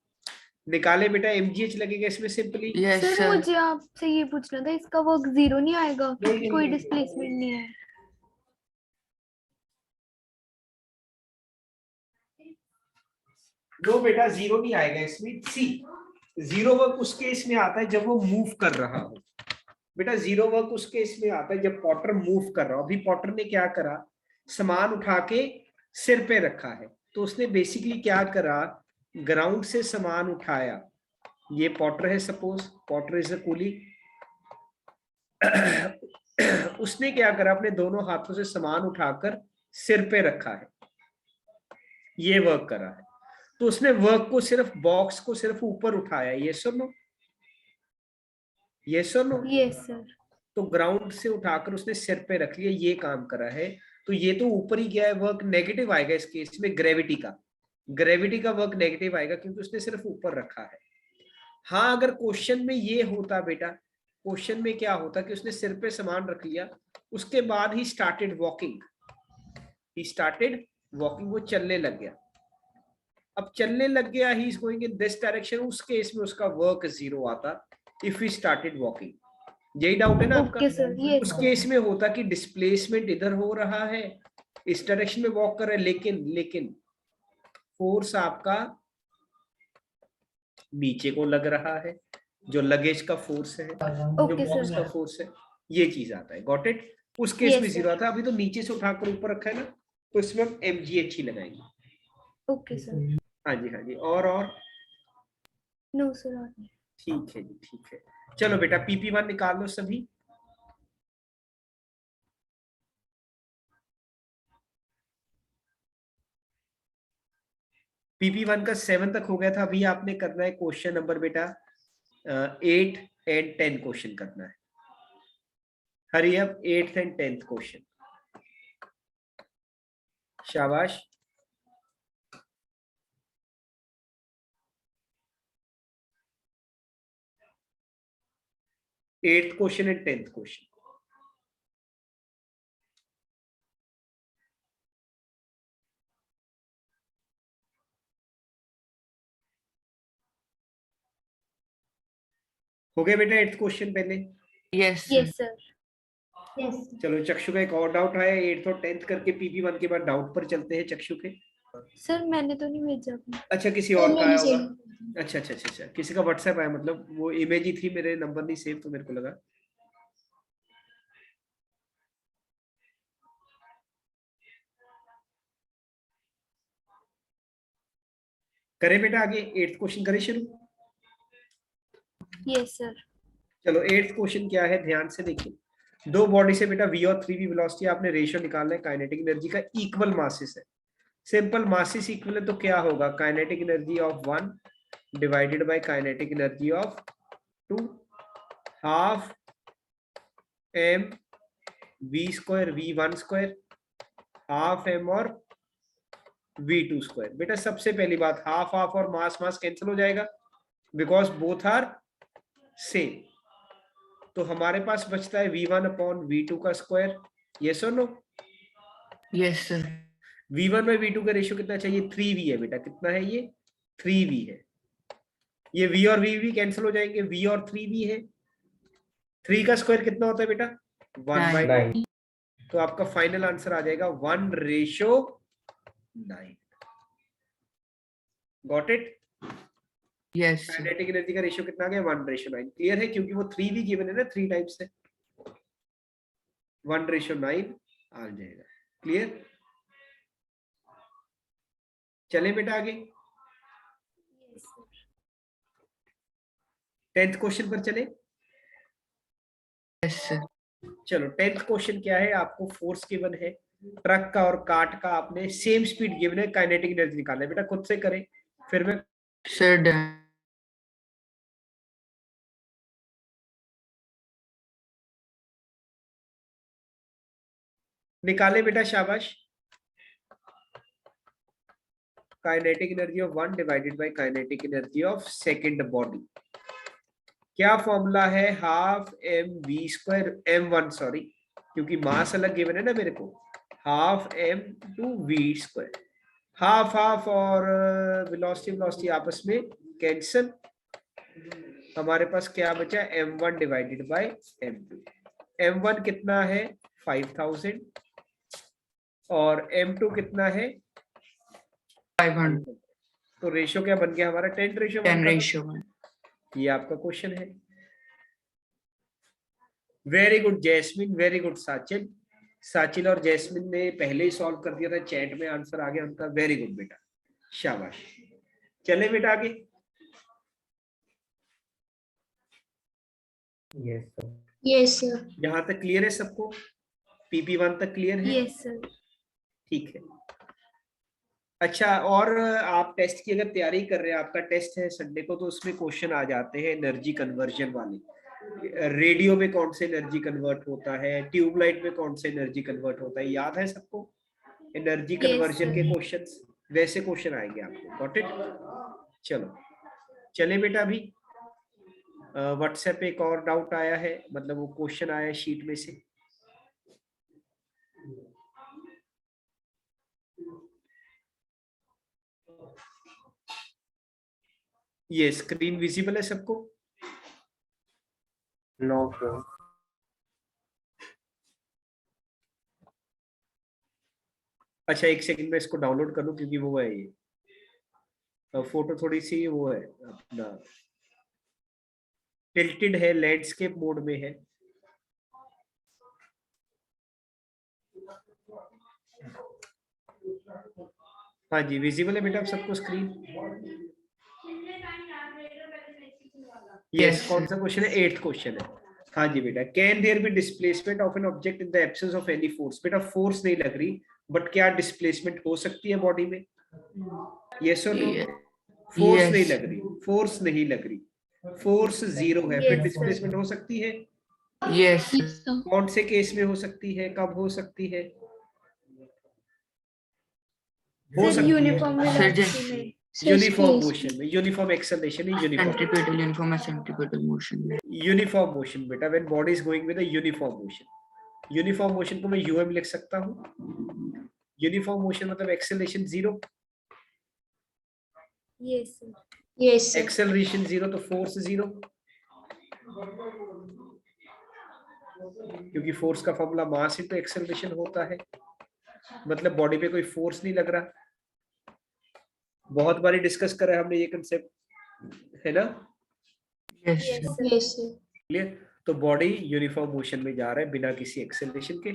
निकाले बेटा। mgh लगेगा इसमें सिंपली। Yes, sir sir. मुझे आपसे ये पूछना था, इसका वर्क 0 नहीं आएगा क्योंकि कोई नहीं। डिस्प्लेसमेंट नहीं है। नो बेटा, 0 नहीं आएगा इसमें। सी, 0 वर्क उस केस में आता है जब वो मूव कर रहा हो। बेटा 0 वर्क उस केस में आता है जब पॉटर मूव कर रहा हो। अभी पॉटर ने क्या करा? सामान उठा के सिर पे रखा है, तो उसने बेसिकली क्या करा? ग्राउंड से सामान उठाया। ये पॉटर है, suppose Potter is a coolie. उसने क्या करा? अपने दोनों हाथों से सामान उठाकर सिर पे रखा है, ये वर्क करा है। तो उसने वर्क को सिर्फ, बॉक्स को सिर्फ ऊपर उठाया। यस और नो? यस और नो? Yes, sir. तो ग्राउंड से उठाकर उसने सिर पे रख लिया, ये काम करा है। तो ये तो ऊपर ही गया है, वर्क नेगेटिव आएगा इस केस में। ग्रेविटी का वर्क नेगेटिव आएगा क्योंकि उसने सिर्फ ऊपर रखा है। हाँ, अगर क्वेश्चन में ये होता बेटा, क्वेश्चन में क्या होता कि उसने सिर पे सामान रख लिया, उसके बाद ही स्टार्टेड वॉकिंग, वो चलने लग गया। अब चलने लग गया, he is going in this direction, उस केस में उसका वर्क 0 आता इफ ही स्टार्टेड वॉकिंग। यही डाउट है ना आपका? Okay, sir. Yes, उस sir. केस में होता कि डिस्प्लेसमेंट इधर हो रहा है, इस डायरेक्शन में वॉक कर रहा है, लेकिन फोर्स आपका नीचे को लग रहा है, जो लगेज का फोर्स है, जो Okay, बॉक्स sir. का फोर्स है, ये चीज आता है। Got it? उस केस Yes, में sir. 0 आता है। अभी तो नीचे से उठाकर ऊपर रखा है ना, तो इसमें हम mgh ही लगाएंगे। Okay, sir. हाँ जी। और No, sir. और नहीं। ठीक है जी, ठीक है। चलो बेटा, PP1 निकाल लो सभी। PP1 का 7 तक हो गया था। अभी आपने करना है क्वेश्चन नंबर बेटा 8 and 10 क्वेश्चन करना है। Hurry up, 8th and 10th question. शाबाश। Eighth question and 10th question. हो गए बेटा 8th क्वेश्चन पहले? Yes, sir. Yes, sir. Yes. चलो, चक्षु का एक और डाउट आया 8th और 10th करके PP1 के बाद डाउट पर चलते हैं चक्षु के। सर मैंने तो नहीं भेजा अपना। अच्छा किसी और का आया होगा। अच्छा, किसी का व्हाट्सएप आया, मतलब वो इमेज ही थी, मेरे नंबर नहीं सेव तो मेरे को लगा। करें बेटा आगे, 8th क्वेश्चन करें शुरू। Yes sir. चलो 8th क्वेश्चन क्या है, ध्यान से देखिए। दो बॉडी से बेटा v और 3v वेलोसिटी, आपने रेशियो निकालना है काइनेटिक एनर्जी का, इक्वल मासेस है। सिंपल मासेस इक्वल है तो क्या होगा, kinetic energy of 1 divided by kinetic energy of 2, half m v square v1 square half m और v2 स्क्वायर। बेटा सबसे पहली बात, हाफ हाफ और मास मास कैंसिल हो जाएगा बिकॉज बोथ आर सेम। तो हमारे पास बचता है v1 अपॉन v2 का स्क्वायर। यस और नो? Yes sir. v1 में v2 का रेशियो कितना चाहिए, 3v है बेटा। कितना है ये, 3v है। ये v और v कैंसिल हो जाएंगे, v और 3v है। 3 का स्क्वायर कितना होता है बेटा, 1/9। तो आपका फाइनल आंसर आ जाएगा 1:9। Got it? Yes kinetic energy का रेशियो कितना आ गया, 1:9। क्लियर है? क्योंकि वो 3v गिवन है ना, 3 टाइम्स है, 1:9 आ जाएगा। क्लियर? चले बेटा आगे, 10th क्वेश्चन पर चले। Yes sir. चलो 10th क्वेश्चन क्या है, आपको फोर्स गिवन है ट्रक का और कार्ट का, आपने सेम स्पीड गिवन है, काइनेटिक एनर्जी निकालना है। बेटा खुद से करें, फिर मैं सर निकाले बेटा, शाबाश। Kinetic energy of 1 divided by kinetic energy of second body. क्या फॉर्मूला है, half m v square m1, sorry क्योंकि मास अलग गिवन है ना मेरे को, half m two v square. Half half और वेलोसिटी वेलोसिटी आपस में कैंसिल। हमारे पास क्या बचा, m1 divided by m2। m1 कितना है 5000 और m2 कितना है 500। तो रेशियो क्या बन गया हमारा, 10:1। 10:1। ये आपका क्वेश्चन है। Very good Jasmine, very good Sachil. Sachil और जैस्मिन ने पहले ही सॉल्व कर दिया था, चैट में आंसर आ गया उनका। वेरी गुड बेटा, शाबाश। चले बेटा आगे। Yes, sir. Yes, sir. यहां तक क्लियर है सबको? PP1 तक क्लियर है? Yes sir. ठीक है। अच्छा, और आप टेस्ट की अगर तैयारी कर रहे हैं, आपका टेस्ट है संडे को, तो उसमें क्वेश्चन आ जाते हैं एनर्जी कन्वर्जन वाले। रेडियो में कौन से एनर्जी कन्वर्ट होता है, ट्यूबलाइट में कौन से एनर्जी कन्वर्ट होता है, याद है सबको? एनर्जी कन्वर्जन के क्वेश्चंस, वैसे क्वेश्चन आएंगे आपको। Got it? चलो चले बेटा, अभी व्हाट्सएप पे एक और डाउट आया है, मतलब वो क्वेश्चन आया है शीट में से। ये स्क्रीन विजिबल है सबको? No, sir. अच्छा एक सेकंड में इसको डाउनलोड कर लूं, क्योंकि वो है ये फोटो थोड़ी सी वो है अपना टिल्टेड है, लैंडस्केप मोड में है। हाँ जी, विजिबल है बेटा आप सबको स्क्रीन? यस। कौन सा क्वेश्चन है, 8th क्वेश्चन है। हाँ जी बेटा, can there be displacement of an object in the absence of any force. बेटा फोर्स नहीं लग रही, बट क्या डिस्प्लेसमेंट हो सकती है बॉडी में? यस और नो? फोर्स नहीं लग रही, फोर्स नहीं लग रही, फोर्स 0 है, फिर डिस्प्लेसमेंट हो सकती है? यस। Yes, sir. कौन से केस में हो सकती है, कब हो सकती है? हो सर सकती है यूनिफॉर्म वेलोसिटी में। यूनिफॉर्म मोशन में, यूनिफॉर्म एक्सेलरेशन है, सेंट्रीपिटल यूनिफॉर्म सेंट्रीपिटल मोशन में। यूनिफॉर्म मोशन बेटा, when body is going with a uniform motion. Uniform motion को मैं यूएम लिख सकता हूँ। यूनिफॉर्म मोशन मतलब acceleration 0, yes sir. Yes, sir. Acceleration 0 तो फोर्स 0, क्योंकि फोर्स का फॉर्मूला मास इनटू एक्सेलरेशन होता है। मतलब बॉडी पे कोई फोर्स नहीं लग रहा। बहुत बारी डिस्कस करा है हमने ये कंसेप्ट, है ना? Yes, Yes, sir. sir. Yes, sir. Clear? तो बॉडी यूनिफॉर्म मोशन में जा रहा है बिना किसी एक्सेलरेशन के।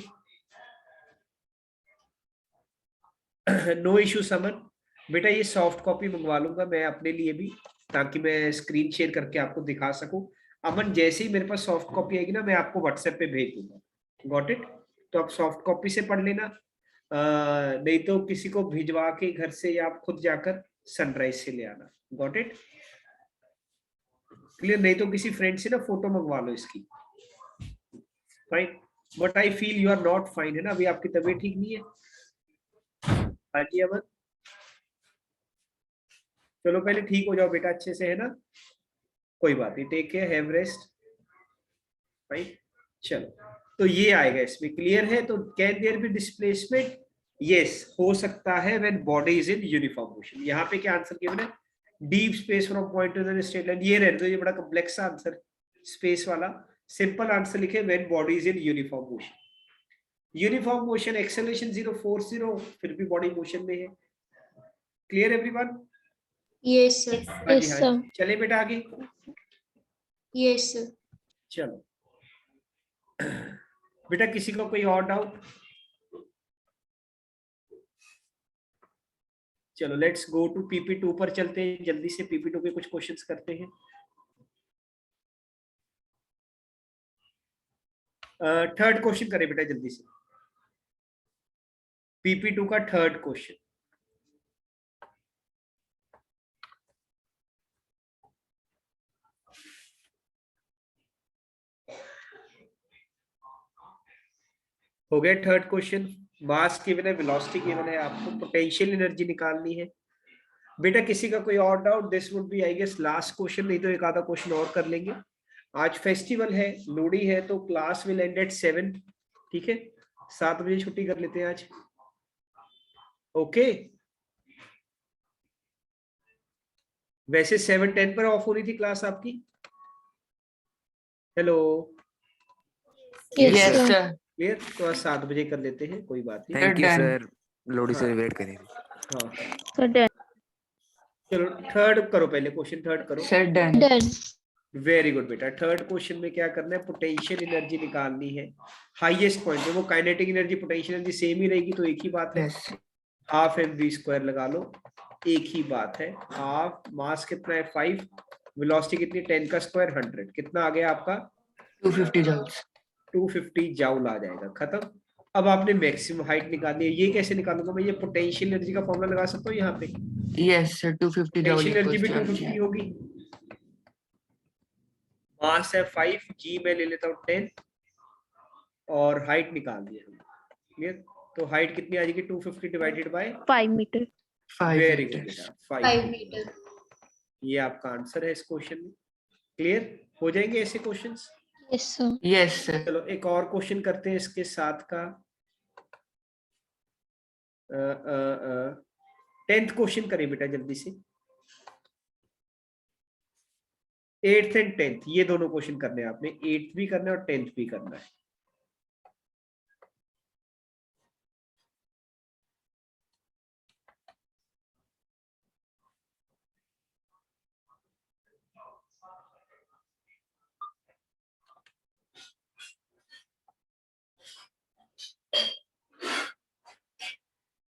नो इशू समन। बेटा ये सॉफ्ट कॉपी मंगवा लूंगा मैं अपने लिए भी, ताकि मैं स्क्रीन शेयर करके आपको दिखा सकूं। अमन जैसे ही मेरे पास सॉफ्ट कॉपी आएगी ना, मैं आपको व्हाट्सएप पे भेज दूंगा। Got it? तो आप सॉफ्ट कॉपी से पढ़ लेना, नहीं तो किसी को भिजवा के घर से या आप खुद जाकर सनराइज से ले आना। Got it? क्लियर? नहीं तो किसी फ्रेंड से ना फोटो मंगवा लो इसकी। Fine, but I feel you are not fine, है ना? अभी आपकी तबीयत ठीक नहीं है। हाँ जी अमन, चलो पहले ठीक हो जाओ बेटा अच्छे से, है ना? कोई बात नहीं, take care, have rest. Right, चलो तो ये आएगा इसमें। क्लियर है? तो can there be displacement? Yes, हो सकता है when body is in uniform motion. यहाँ पे क्या आंसर गिवन है? Deep space from point to the straight line. ये रहने दो, ये बड़ा कॉम्प्लेक्स आंसर स्पेस वाला। सिंपल आंसर लिखे, when body is in uniform motion. Uniform motion, acceleration 0, force 0, फिर भी बॉडी मोशन में है। Clear everyone? Yes, sir. हाँ जी, हाँ जी। चले बेटा आगे। Yes, sir. चलो बेटा किसी को कोई और डाउट? चलो लेट्स गो टू PP2 पर चलते हैं, जल्दी से PP2 के कुछ क्वेश्चंस करते हैं। थर्ड क्वेश्चन करें बेटा जल्दी से, PP2 का थर्ड क्वेश्चन। हो गया थर्ड क्वेश्चन। मास गिवन है, वेलोसिटी गिवन है, आपको पोटेंशियल एनर्जी निकालनी है। बेटा किसी का कोई और doubt? This would be I guess last question, नहीं तो एक आधा क्वेश्चन और कर लेंगे। आज फेस्टिवल है, लोहड़ी है, तो क्लास विल एंड एट 7। ठीक है, 7 बजे छुट्टी कर लेते हैं आज। ओके, वैसे 7:10 पर ऑफ होनी थी क्लास आपकी। Hello, Yes, sir. क्लियर? तो आज 7 बजे कर लेते हैं, कोई बात नहीं। Thank you done. Sir, Lodi से हाँ। वेट करेंगे। हाँ So done. चलो थर्ड करो, पहले क्वेश्चन थर्ड करो। Sir, done. Done. Very good बेटा। थर्ड क्वेश्चन में क्या करना है? पोटेंशियल एनर्जी निकालनी है। हाईएस्ट पॉइंट है वो, kinetic energy potential energy same ही रहेगी, तो एक ही बात है, Yes. हाफ mv² लगा लो, एक ही बात है। हाफ, मास कितना है 5, वेलोसिटी कितनी, 10 का स्क्वायर 100, कितना आ गया आपका? 250 joules. 250 जाउल आ जाएगा, खत्म। अब आपने मैक्सिमम हाइट निकालनी है। ये कैसे निकालूंगा मैं? ये पोटेंशियल एनर्जी का फॉर्मूला लगा सकता हूँ यहाँ पे। Yes, sir. 250 joule potential energy भी equals to 250 mg. होगी। मास है 5, जी मैं ले लेता हूँ 10, और हाइट निकाल दिया हमने। क्लियर? तो हाइट कितनी आ जाएगी? 250 divided by 5 meter. 5 very good meters. बेटा, 5 5 meter. ये आपका आंसर है इस क्वेश्चन में। क्लियर हो जाएंगे ऐसे questions? Yes, sir. Yes, sir. चलो एक और क्वेश्चन करते हैं इसके साथ का। 10th क्वेश्चन करें बेटा जल्दी से। 8th एंड 10th ये दोनों क्वेश्चन करने हैं आपने। 8th भी करना है और 10th भी करना है।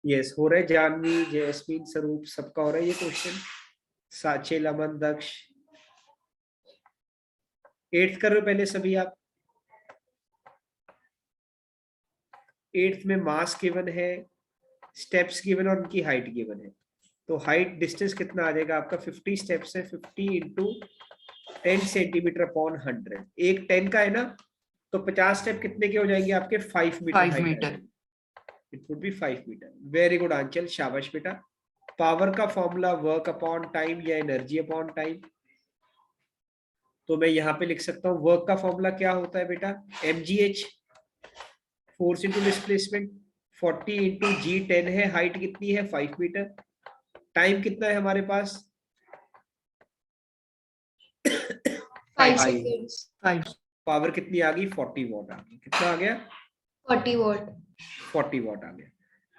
यस हो रहा है, जानवी, जैस्मीन, स्वरूप, सबका हो रहा है ये क्वेश्चन। साचिल, अमन, दक्ष। 8th कर रहे हो पहले सभी आप? 8th में मास गिवन है, स्टेप्स गिवन और उनकी हाइट गिवन है। तो हाइट डिस्टेंस कितना आ जाएगा आपका? 50 स्टेप्स है, 50 इंटू 10 सेंटीमीटर अपॉन 100। एक 10 का है ना, तो 50 स्टेप कितने के हो जाएंगे आपके? 5 मीटर 5 हाइट आ meter. जाएगी। It would be 5 metre. Very good Anchal, शाबाश बेटा। पावर का फॉर्मूला वर्क अपॉन टाइम या एनर्जी अपॉन टाइम। तो मैं यहाँ पे लिख सकता हूँ वर्क का फॉर्मूला क्या होता है बेटा? mgh, force into displacement, 40 into g 10 है, हाइट कितनी है? 5 मीटर। टाइम कितना है हमारे पास? 5 seconds. 5. पावर कितनी आ गई? 40 वॉट आ गई। कितना आ गया? 40 watt. 40 वॉट आ गया।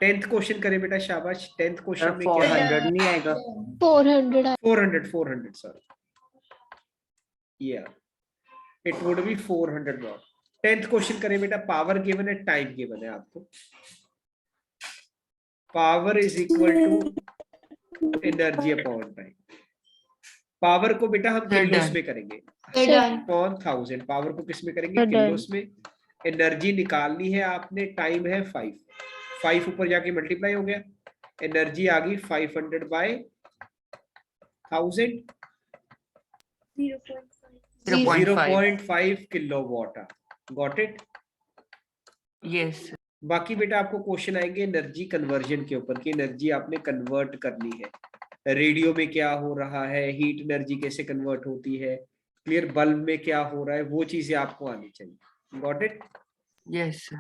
10th क्वेश्चन करें बेटा, शाबाश। 10th सर क्वेश्चन में क्या है? 400 नहीं आएगा? 400 400 sorry, yeah, it would be 400 watt. 10th question करें बेटा, पावर गिवन है, टाइम गिवन है आपको। Power is equal to energy upon time. Power को बेटा हम किलोस में करेंगे, अपॉन 1000। पावर को किस में करेंगे? किलोस में। एनर्जी निकालनी है आपने, टाइम है 5 ऊपर जाके मल्टीप्लाई हो गया, एनर्जी आ गई 500 by 1000, 0.5 kilowatt. Got it? Yes. बाकी बेटा आपको क्वेश्चन आएंगे एनर्जी कन्वर्जन के ऊपर, कि एनर्जी आपने कन्वर्ट करनी है। रेडियो में क्या हो रहा है, हीट एनर्जी कैसे कन्वर्ट होती है, क्लियर, बल्ब में क्या हो रहा है, वो चीजें आपको आनी चाहिए। Got it? Yes, sir.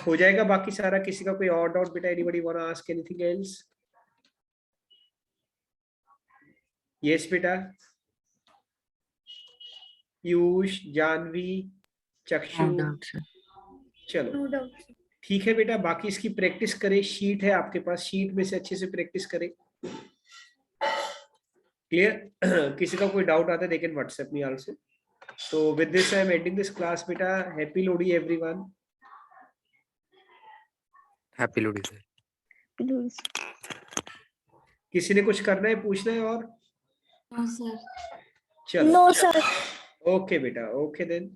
हो जाएगा बाकी सारा। किसी का कोई और डाउट बेटा? Anybody want to ask anything else? Yes बेटा, Piyush, Janvi, Chakshu, No doubt, sir. चलो नो डाउट। ठीक है बेटा। बाकी इसकी प्रैक्टिस करें, शीट है आपके पास, शीट में से अच्छे से प्रैक्टिस करें। क्लियर? किसी का कोई डाउट आता है they can WhatsApp me also. So with this I am ending this class beta. Happy Lodi everyone. Happy Lodi sir. किसी ने कुछ करना है, पूछना है और? No, sir. चलो No, sir. ओके बेटा, ओके देन।